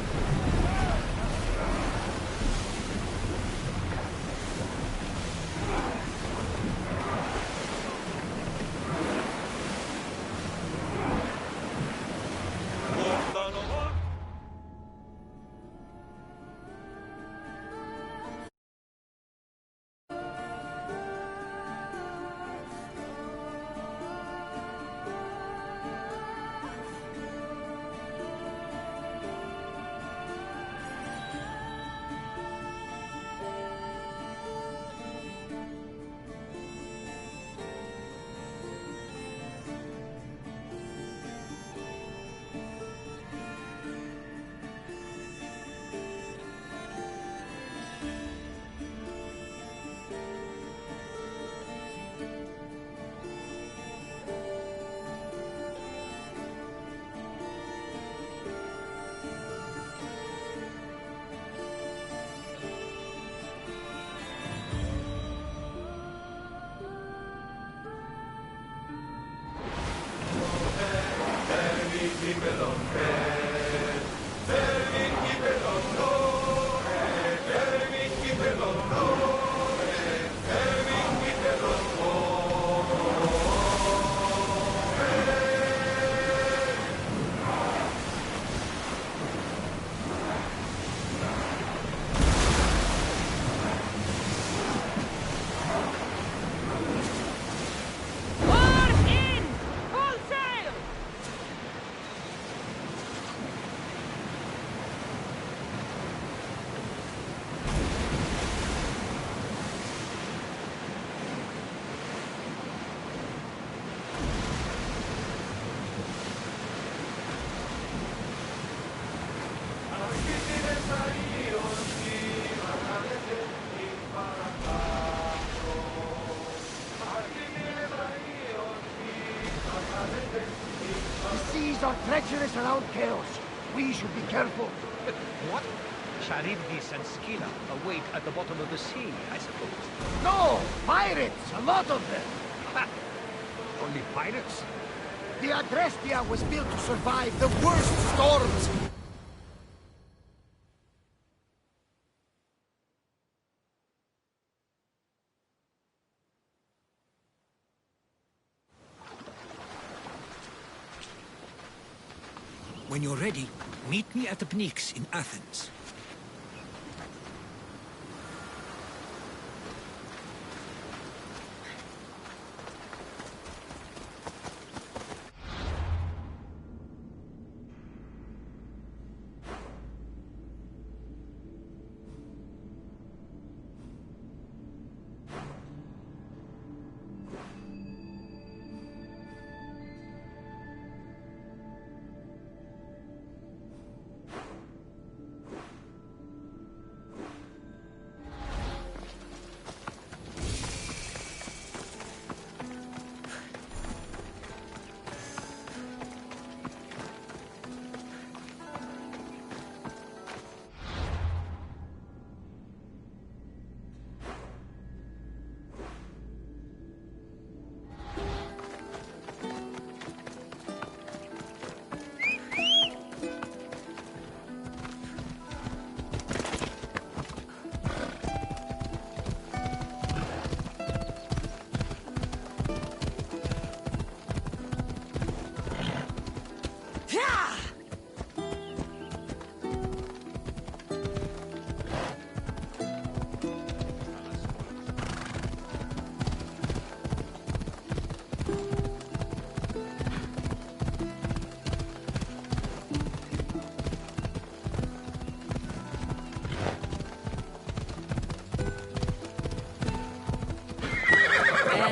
The seas are treacherous around Chaos. We should be careful. What? Charybdis and Scylla await at the bottom of the sea, I suppose. No! Pirates! A lot of them! Ha! Only pirates? The Adrestia was built to survive the worst storms! When you're ready, meet me at the Pnyx in Athens.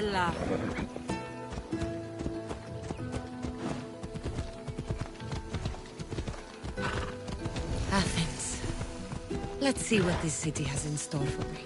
Bella. Athens. Let's see what this city has in store for me.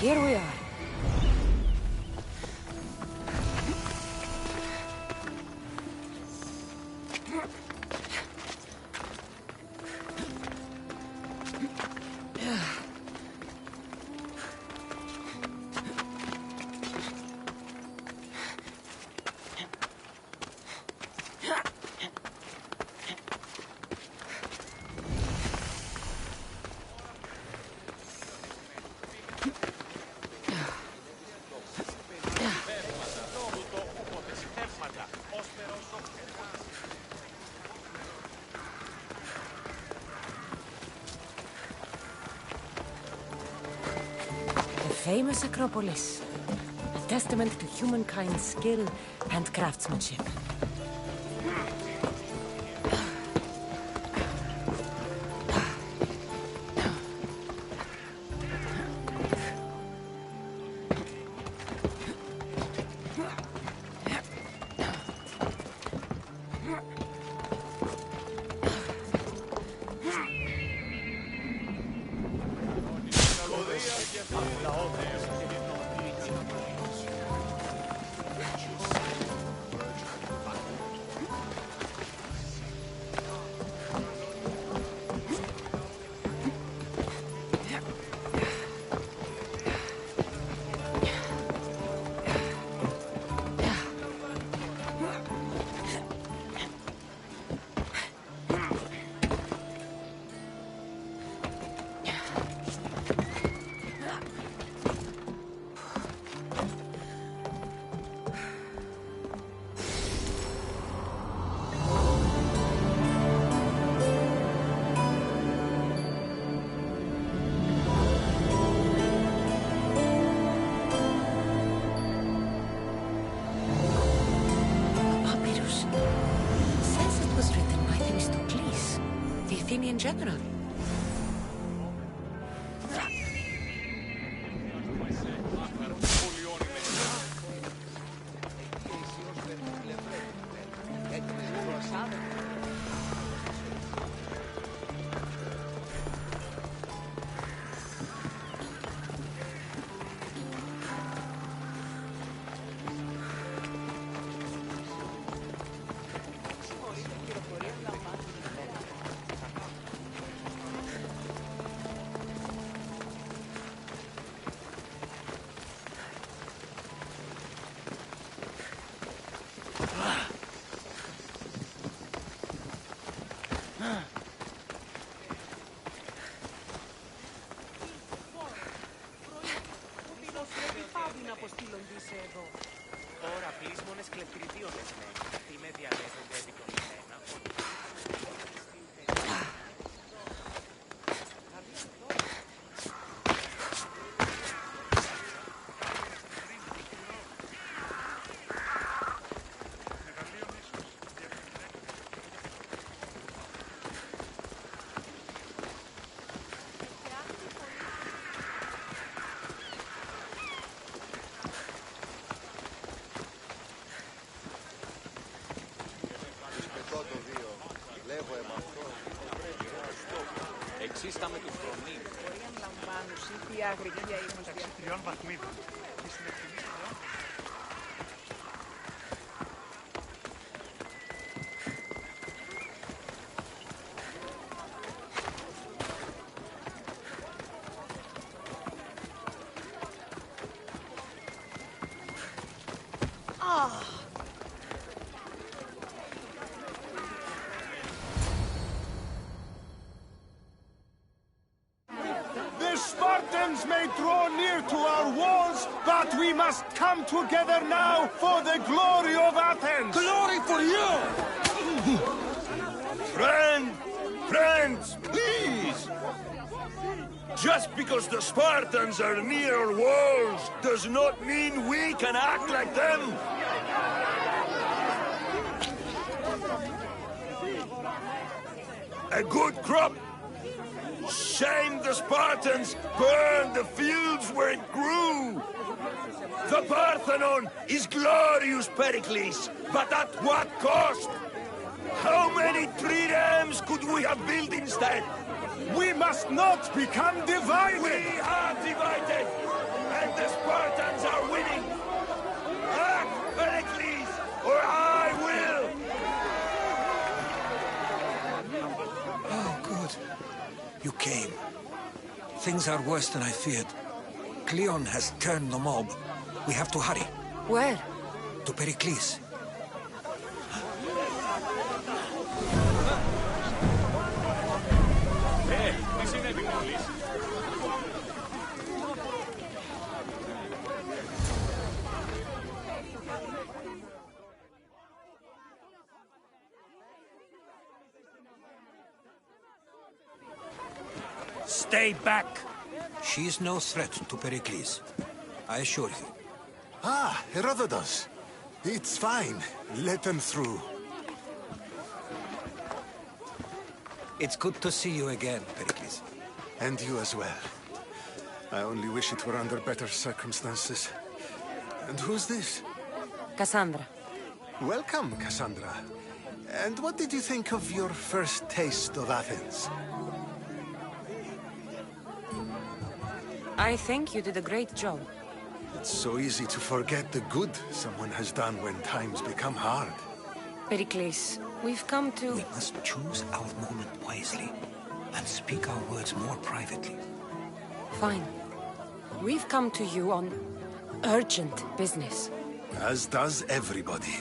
Here we are. Famous Acropolis, a testament to humankind's skill and craftsmanship. Athenian general. Τώρα πλήσμονες κλεπτριδίωνες λέει. Τι με διαλέγονται δικαιωμένα. Εξίστα με του χρονίου. Μπορεί αν λαμβάνουν η αγρικία ή μεταξύ 3 βαθμίδων. Και στην εκτιμήση The Spartans may draw near to our walls, but we must come together now for the glory of Athens! Glory for you! Friends, please! Just because the Spartans are near our walls does not mean we can act like them! A good crop! Shame the Spartans burned the fields where it grew! The Parthenon is glorious, Pericles, but at what cost? How many triremes could we have built instead? We must not become divided! We are divided, and the Spartans are winning! Act, Pericles, or I will! Oh, good. You came. Things are worse than I feared. Cleon has turned the mob. We have to hurry. Where? To Pericles. Τι συνέβη μόλις? Stay back! She is no threat to Pericles. I assure you. Ah, Herodotus. It's fine. Let them through. It's good to see you again, Pericles. And you as well. I only wish it were under better circumstances. And who's this? Cassandra. Welcome, Cassandra. And what did you think of your first taste of Athens? I think you did a great job. It's so easy to forget the good someone has done when times become hard. Pericles, we've come to... We must choose our moment wisely and speak our words more privately. Fine. We've come to you on urgent business. As does everybody.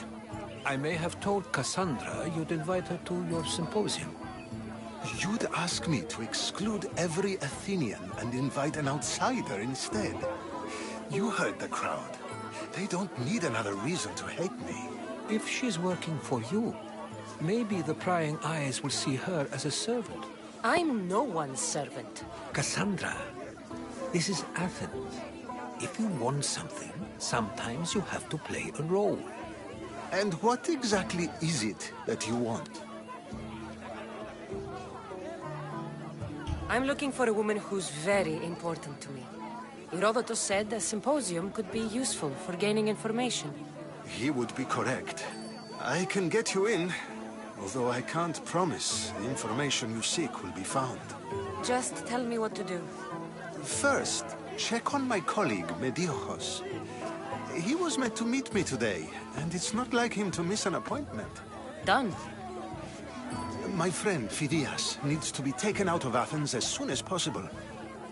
I may have told Cassandra you'd invite her to your symposium. You'd ask me to exclude every Athenian and invite an outsider instead. You heard the crowd. They don't need another reason to hate me. If she's working for you, maybe the prying eyes will see her as a servant. I'm no one's servant. Cassandra, this is Athens. If you want something, sometimes you have to play a role. And what exactly is it that you want? I'm looking for a woman who's very important to me. Herodotus said a symposium could be useful for gaining information. He would be correct. I can get you in, although I can't promise the information you seek will be found. Just tell me what to do. First, check on my colleague, Mediochos. He was meant to meet me today, and it's not like him to miss an appointment. Done. My friend, Phidias, needs to be taken out of Athens as soon as possible.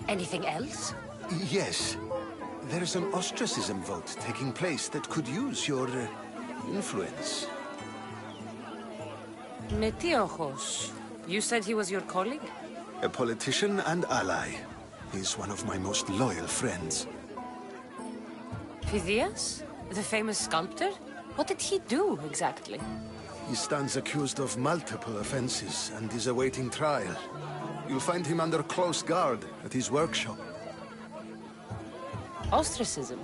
Anything else? Yes. There's an ostracism vote taking place that could use your influence. Metiochos. You said he was your colleague? A politician and ally. He's one of my most loyal friends. Phidias? The famous sculptor? What did he do, exactly? He stands accused of multiple offenses and is awaiting trial. You'll find him under close guard at his workshop. Ostracism?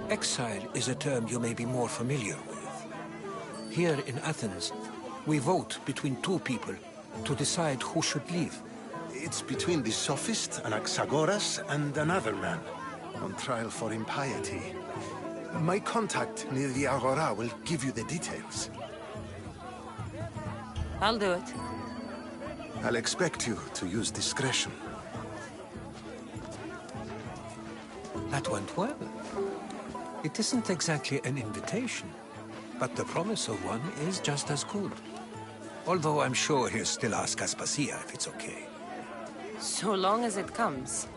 Exile is a term you may be more familiar with. Here in Athens, we vote between two people to decide who should leave. It's between the sophist, Anaxagoras, and another man, on trial for impiety. My contact near the Agora will give you the details. I'll do it. I'll expect you to use discretion. That went well. It isn't exactly an invitation, but the promise of one is just as good. Although I'm sure he'll still ask Aspasia if it's okay. So long as it comes.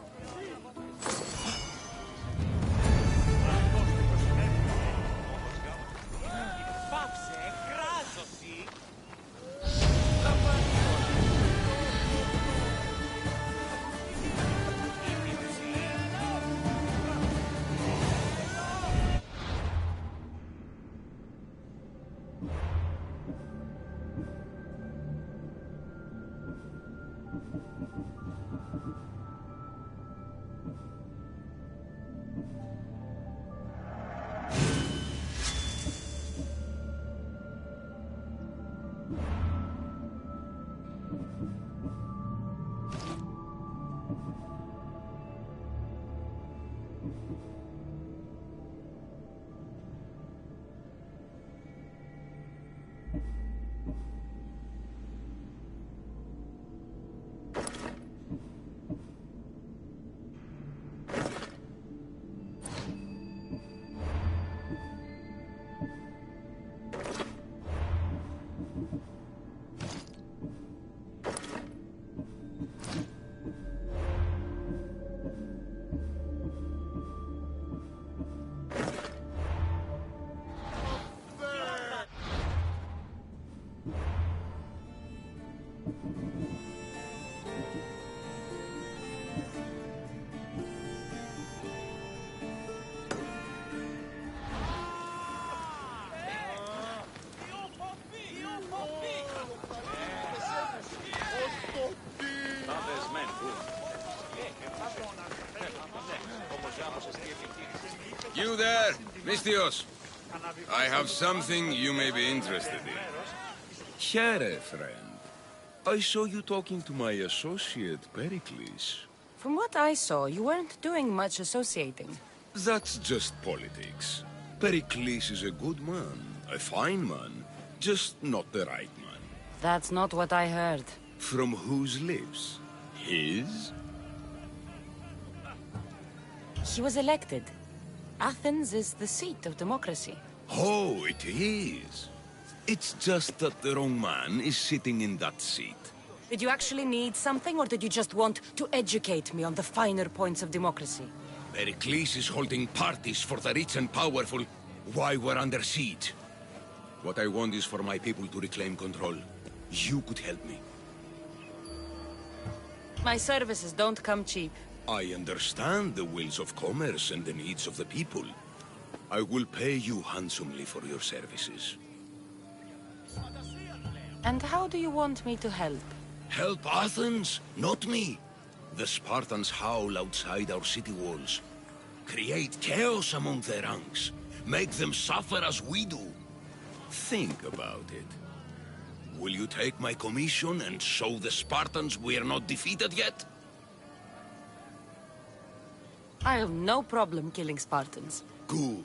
You there, Mystios. I have something you may be interested in. Here, friend. I saw you talking to my associate, Pericles. From what I saw, you weren't doing much associating. That's just politics. Pericles is a good man, a fine man, just not the right man. That's not what I heard. From whose lips? His? He was elected. Athens is the seat of democracy. Oh, it is. It's just that the wrong man is sitting in that seat. Did you actually need something, or did you just want to educate me on the finer points of democracy? Pericles is holding parties for the rich and powerful while we're under siege. What I want is for my people to reclaim control. You could help me. My services don't come cheap. I understand the wills of commerce and the needs of the people. I will pay you handsomely for your services. And how do you want me to help? Help Athens, not me. The Spartans howl outside our city walls. Create chaos among their ranks. Make them suffer as we do. Think about it. Will you take my commission and show the Spartans we are not defeated yet? I have no problem killing Spartans. Good.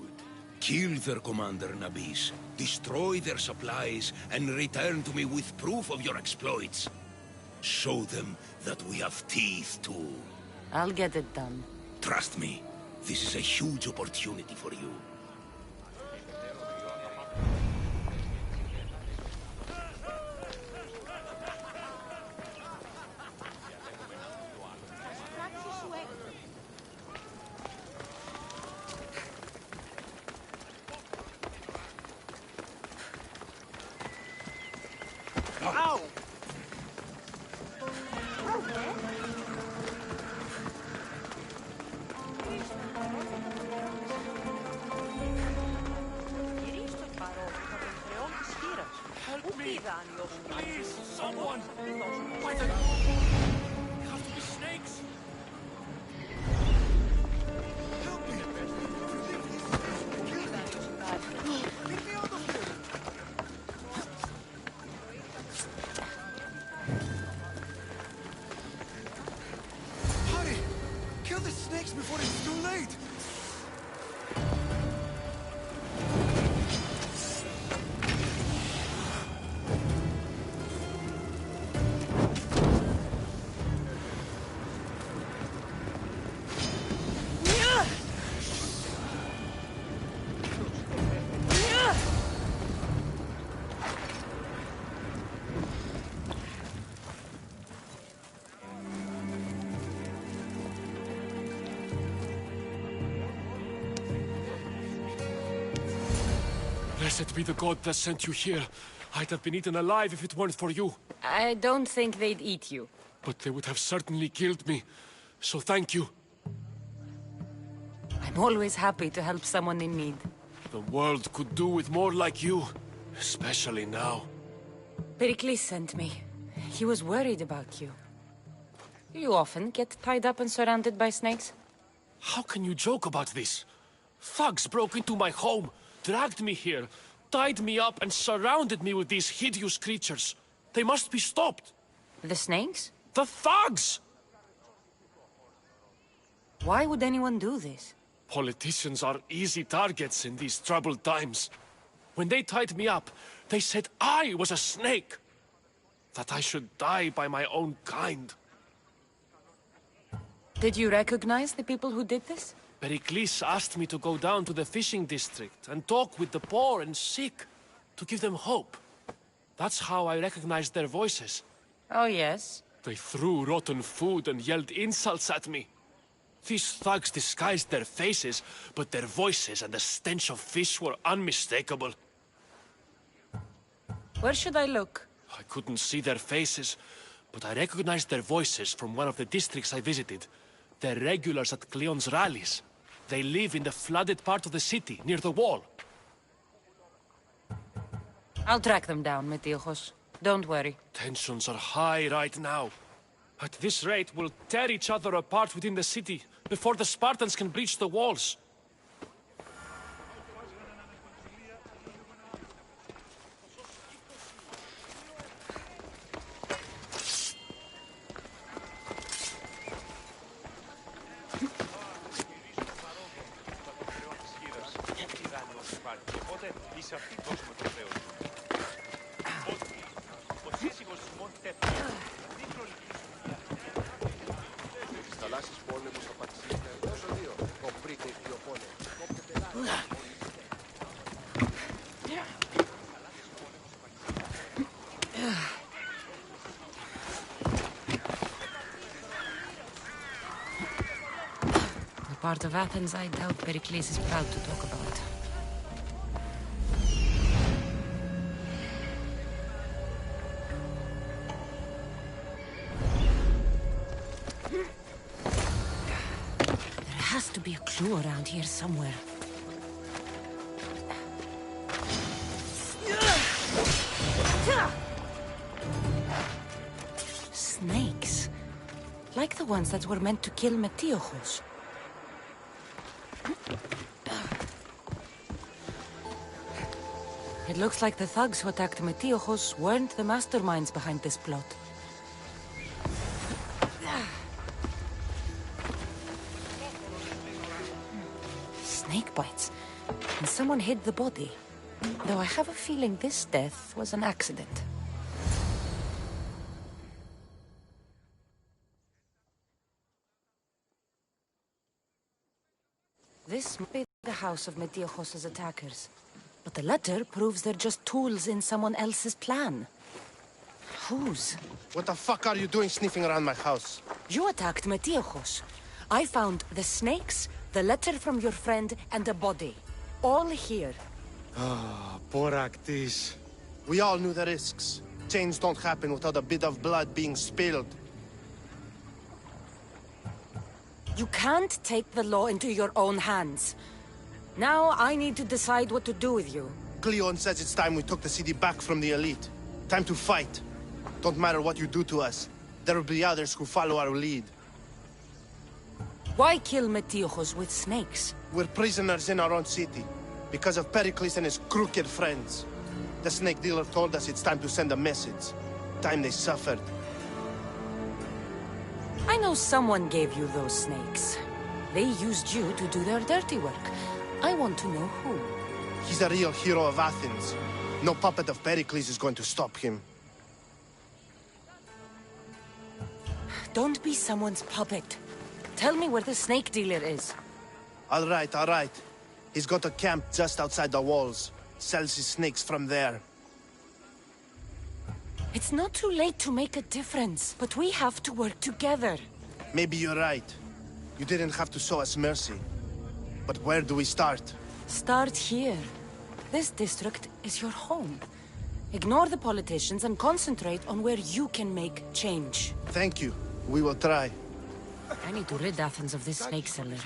Kill their commander, Nabis. Destroy their supplies, and return to me with proof of your exploits. Show them that we have teeth, too. I'll get it done. Trust me, this is a huge opportunity for you. Ow! Help me! Please, someone! Why the... It has to be snakes! Help me! Leave me out of here! Hurry! Kill the snakes before it's too late! Blessed be the god that sent you here. I'd have been eaten alive if it weren't for you. I don't think they'd eat you. But they would have certainly killed me. So thank you. I'm always happy to help someone in need. The world could do with more like you. Especially now. Pericles sent me. He was worried about you. You often get tied up and surrounded by snakes? How can you joke about this? Thugs broke into my home, dragged me here, tied me up and surrounded me with these hideous creatures. They must be stopped. The snakes? The thugs! Why would anyone do this? Politicians are easy targets in these troubled times. When they tied me up, they said I was a snake. That I should die by my own kind. Did you recognize the people who did this? Pericles asked me to go down to the fishing district and talk with the poor and sick, to give them hope. That's how I recognized their voices. Oh, yes? They threw rotten food and yelled insults at me. These thugs disguised their faces, but their voices and the stench of fish were unmistakable. Where should I look? I couldn't see their faces, but I recognized their voices from one of the districts I visited. They're regulars at Cleon's rallies. They live in the flooded part of the city, near the wall. I'll track them down, Metiochos. Don't worry. Tensions are high right now. At this rate, we'll tear each other apart within the city, before the Spartans can breach the walls. The part of Athens I doubt Pericles is proud to talk about. There has to be a clue around here somewhere. Snakes. Like the ones that were meant to kill Metiochos. It looks like the thugs who attacked Metiochos weren't the masterminds behind this plot. snake bites. And someone hid the body. Though I have a feeling this death was an accident. This might be the house of Metiochos' attackers. But the letter proves they're just tools in someone else's plan. Whose? What the fuck are you doing sniffing around my house? You attacked Metiochos. I found the snakes, the letter from your friend, and a body. All here. Ah, poor Actis. We all knew the risks. Change don't happen without a bit of blood being spilled. You can't take the law into your own hands. Now I need to decide what to do with you. Cleon says it's time we took the city back from the elite. Time to fight. Don't matter what you do to us. There will be others who follow our lead. Why kill Metiochos with snakes? We're prisoners in our own city. Because of Pericles and his crooked friends. The snake dealer told us it's time to send a message. Time they suffered. I know someone gave you those snakes. They used you to do their dirty work. I want to know who. He's a real hero of Athens. No puppet of Pericles is going to stop him. Don't be someone's puppet. Tell me where the snake dealer is. All right, all right. He's got a camp just outside the walls. Sells his snakes from there. It's not too late to make a difference, but we have to work together. Maybe you're right. You didn't have to show us mercy. But where do we start? Start here. This district is your home. Ignore the politicians and concentrate on where you can make change. Thank you. We will try. I need to rid Athens of this snake seller.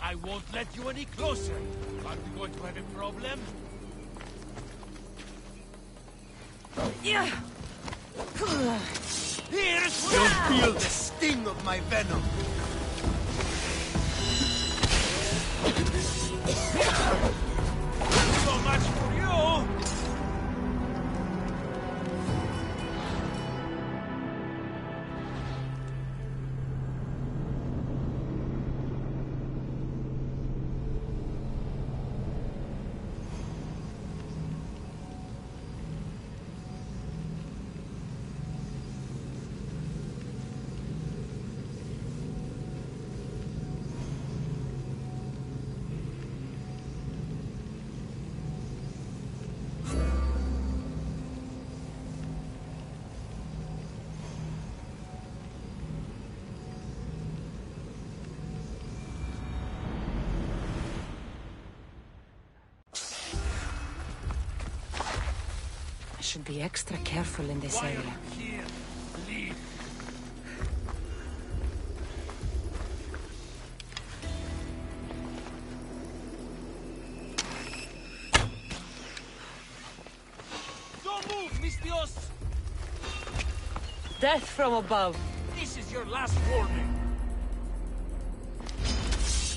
I won't let you any closer. Are we going to have a problem? Here's You'll feel the sting of my venom. So much for you! I should be extra careful in this area. Here, leave. Don't move, Mistios! Death from above. This is your last warning.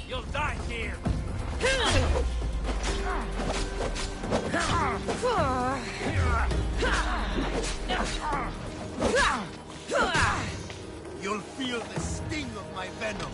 You'll die here. You'll feel the sting of my venom.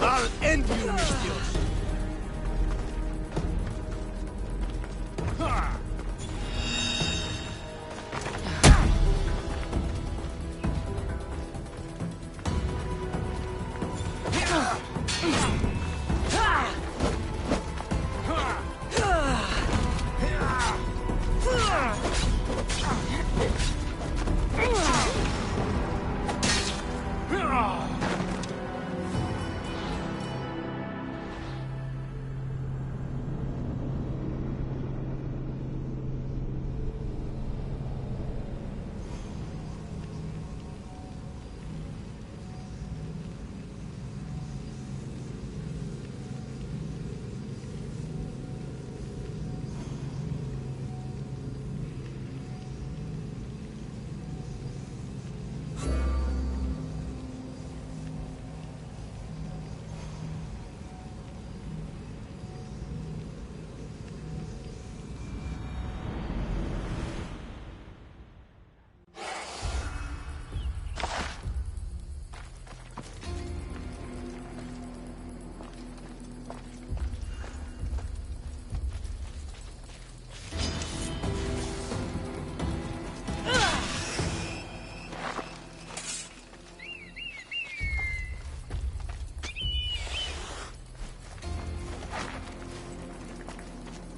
I'll end you, Mistios!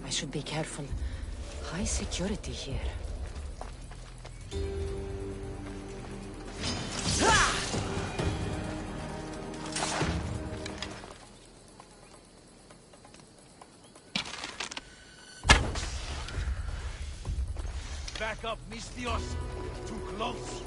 I should be careful. High security here. Back up, Mistios! Too close!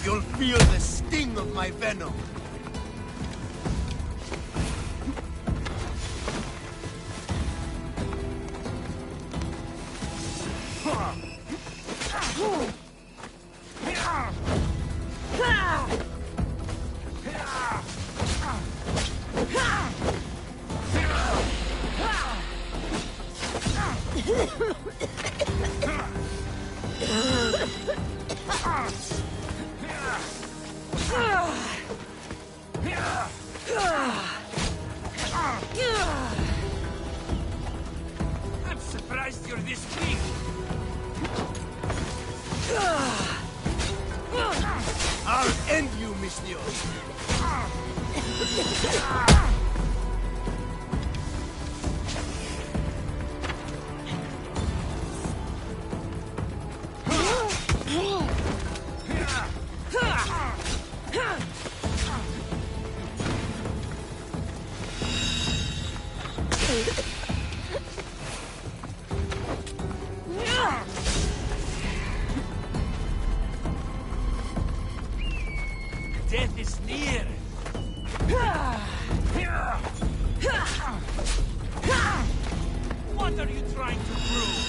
You'll feel the sting of my venom. I'm surprised you're this weak! I'll end you, Mistios. Death is near! What are you trying to prove?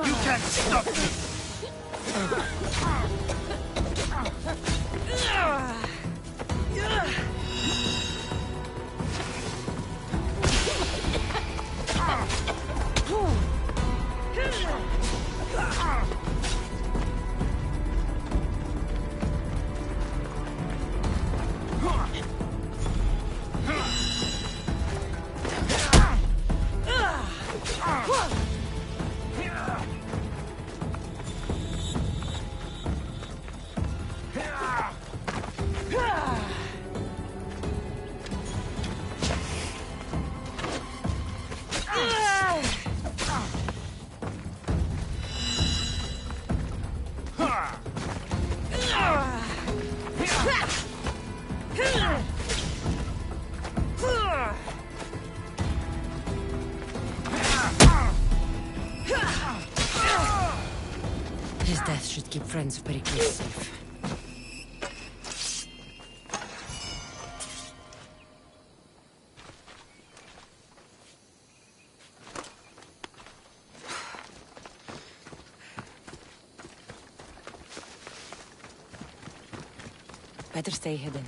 You can't stop me! death should keep friends of Pericles safe. Better stay hidden.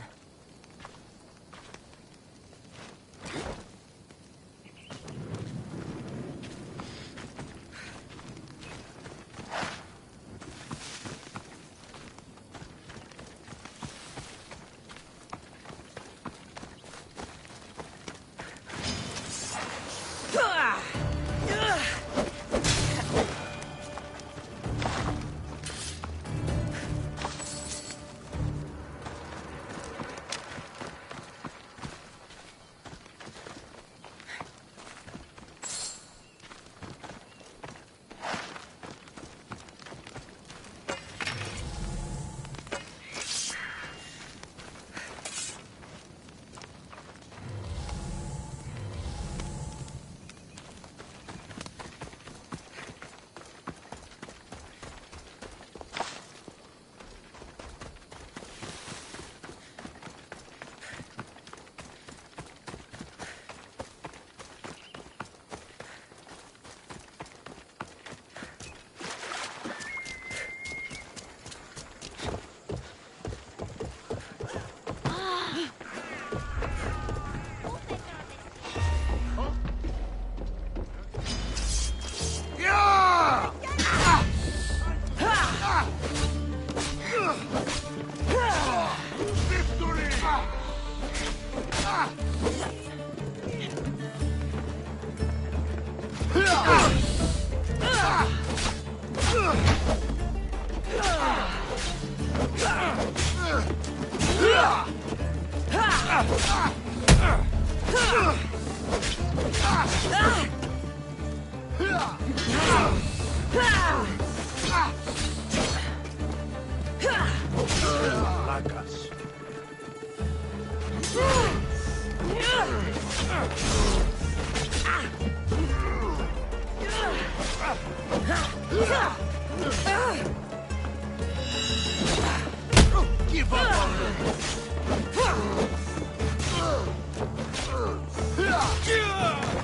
Give up on them!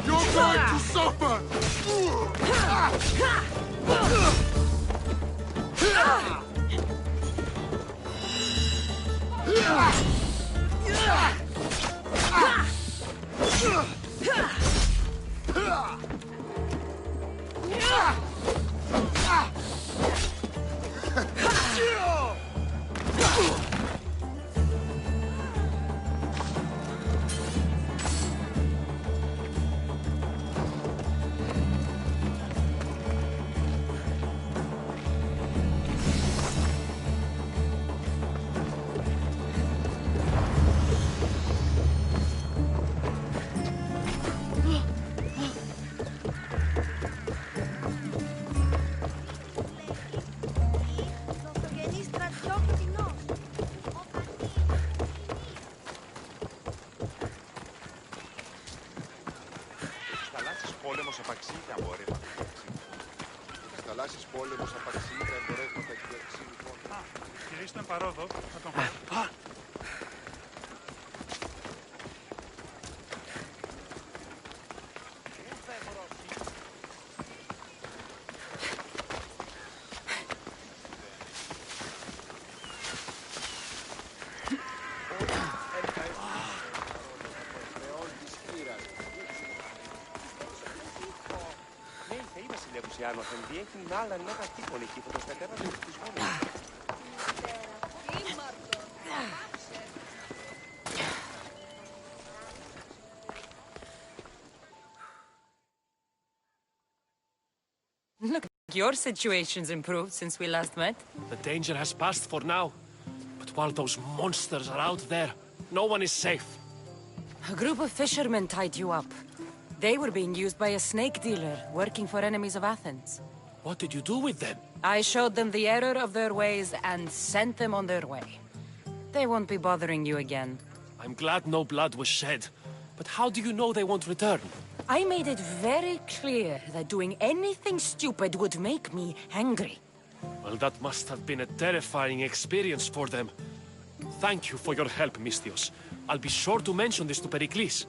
You're going to suffer! Γυρίσουν παρόδο, θα τον φέρω. Look, your situation's improved since we last met. The danger has passed for now. But while those monsters are out there, no one is safe. A group of fishermen tied you up. They were being used by a snake dealer working for enemies of Athens. What did you do with them? I showed them the error of their ways and sent them on their way. They won't be bothering you again. I'm glad no blood was shed. But how do you know they won't return? I made it very clear that doing anything stupid would make me angry. Well, that must have been a terrifying experience for them. Thank you for your help, Mistios. I'll be sure to mention this to Pericles.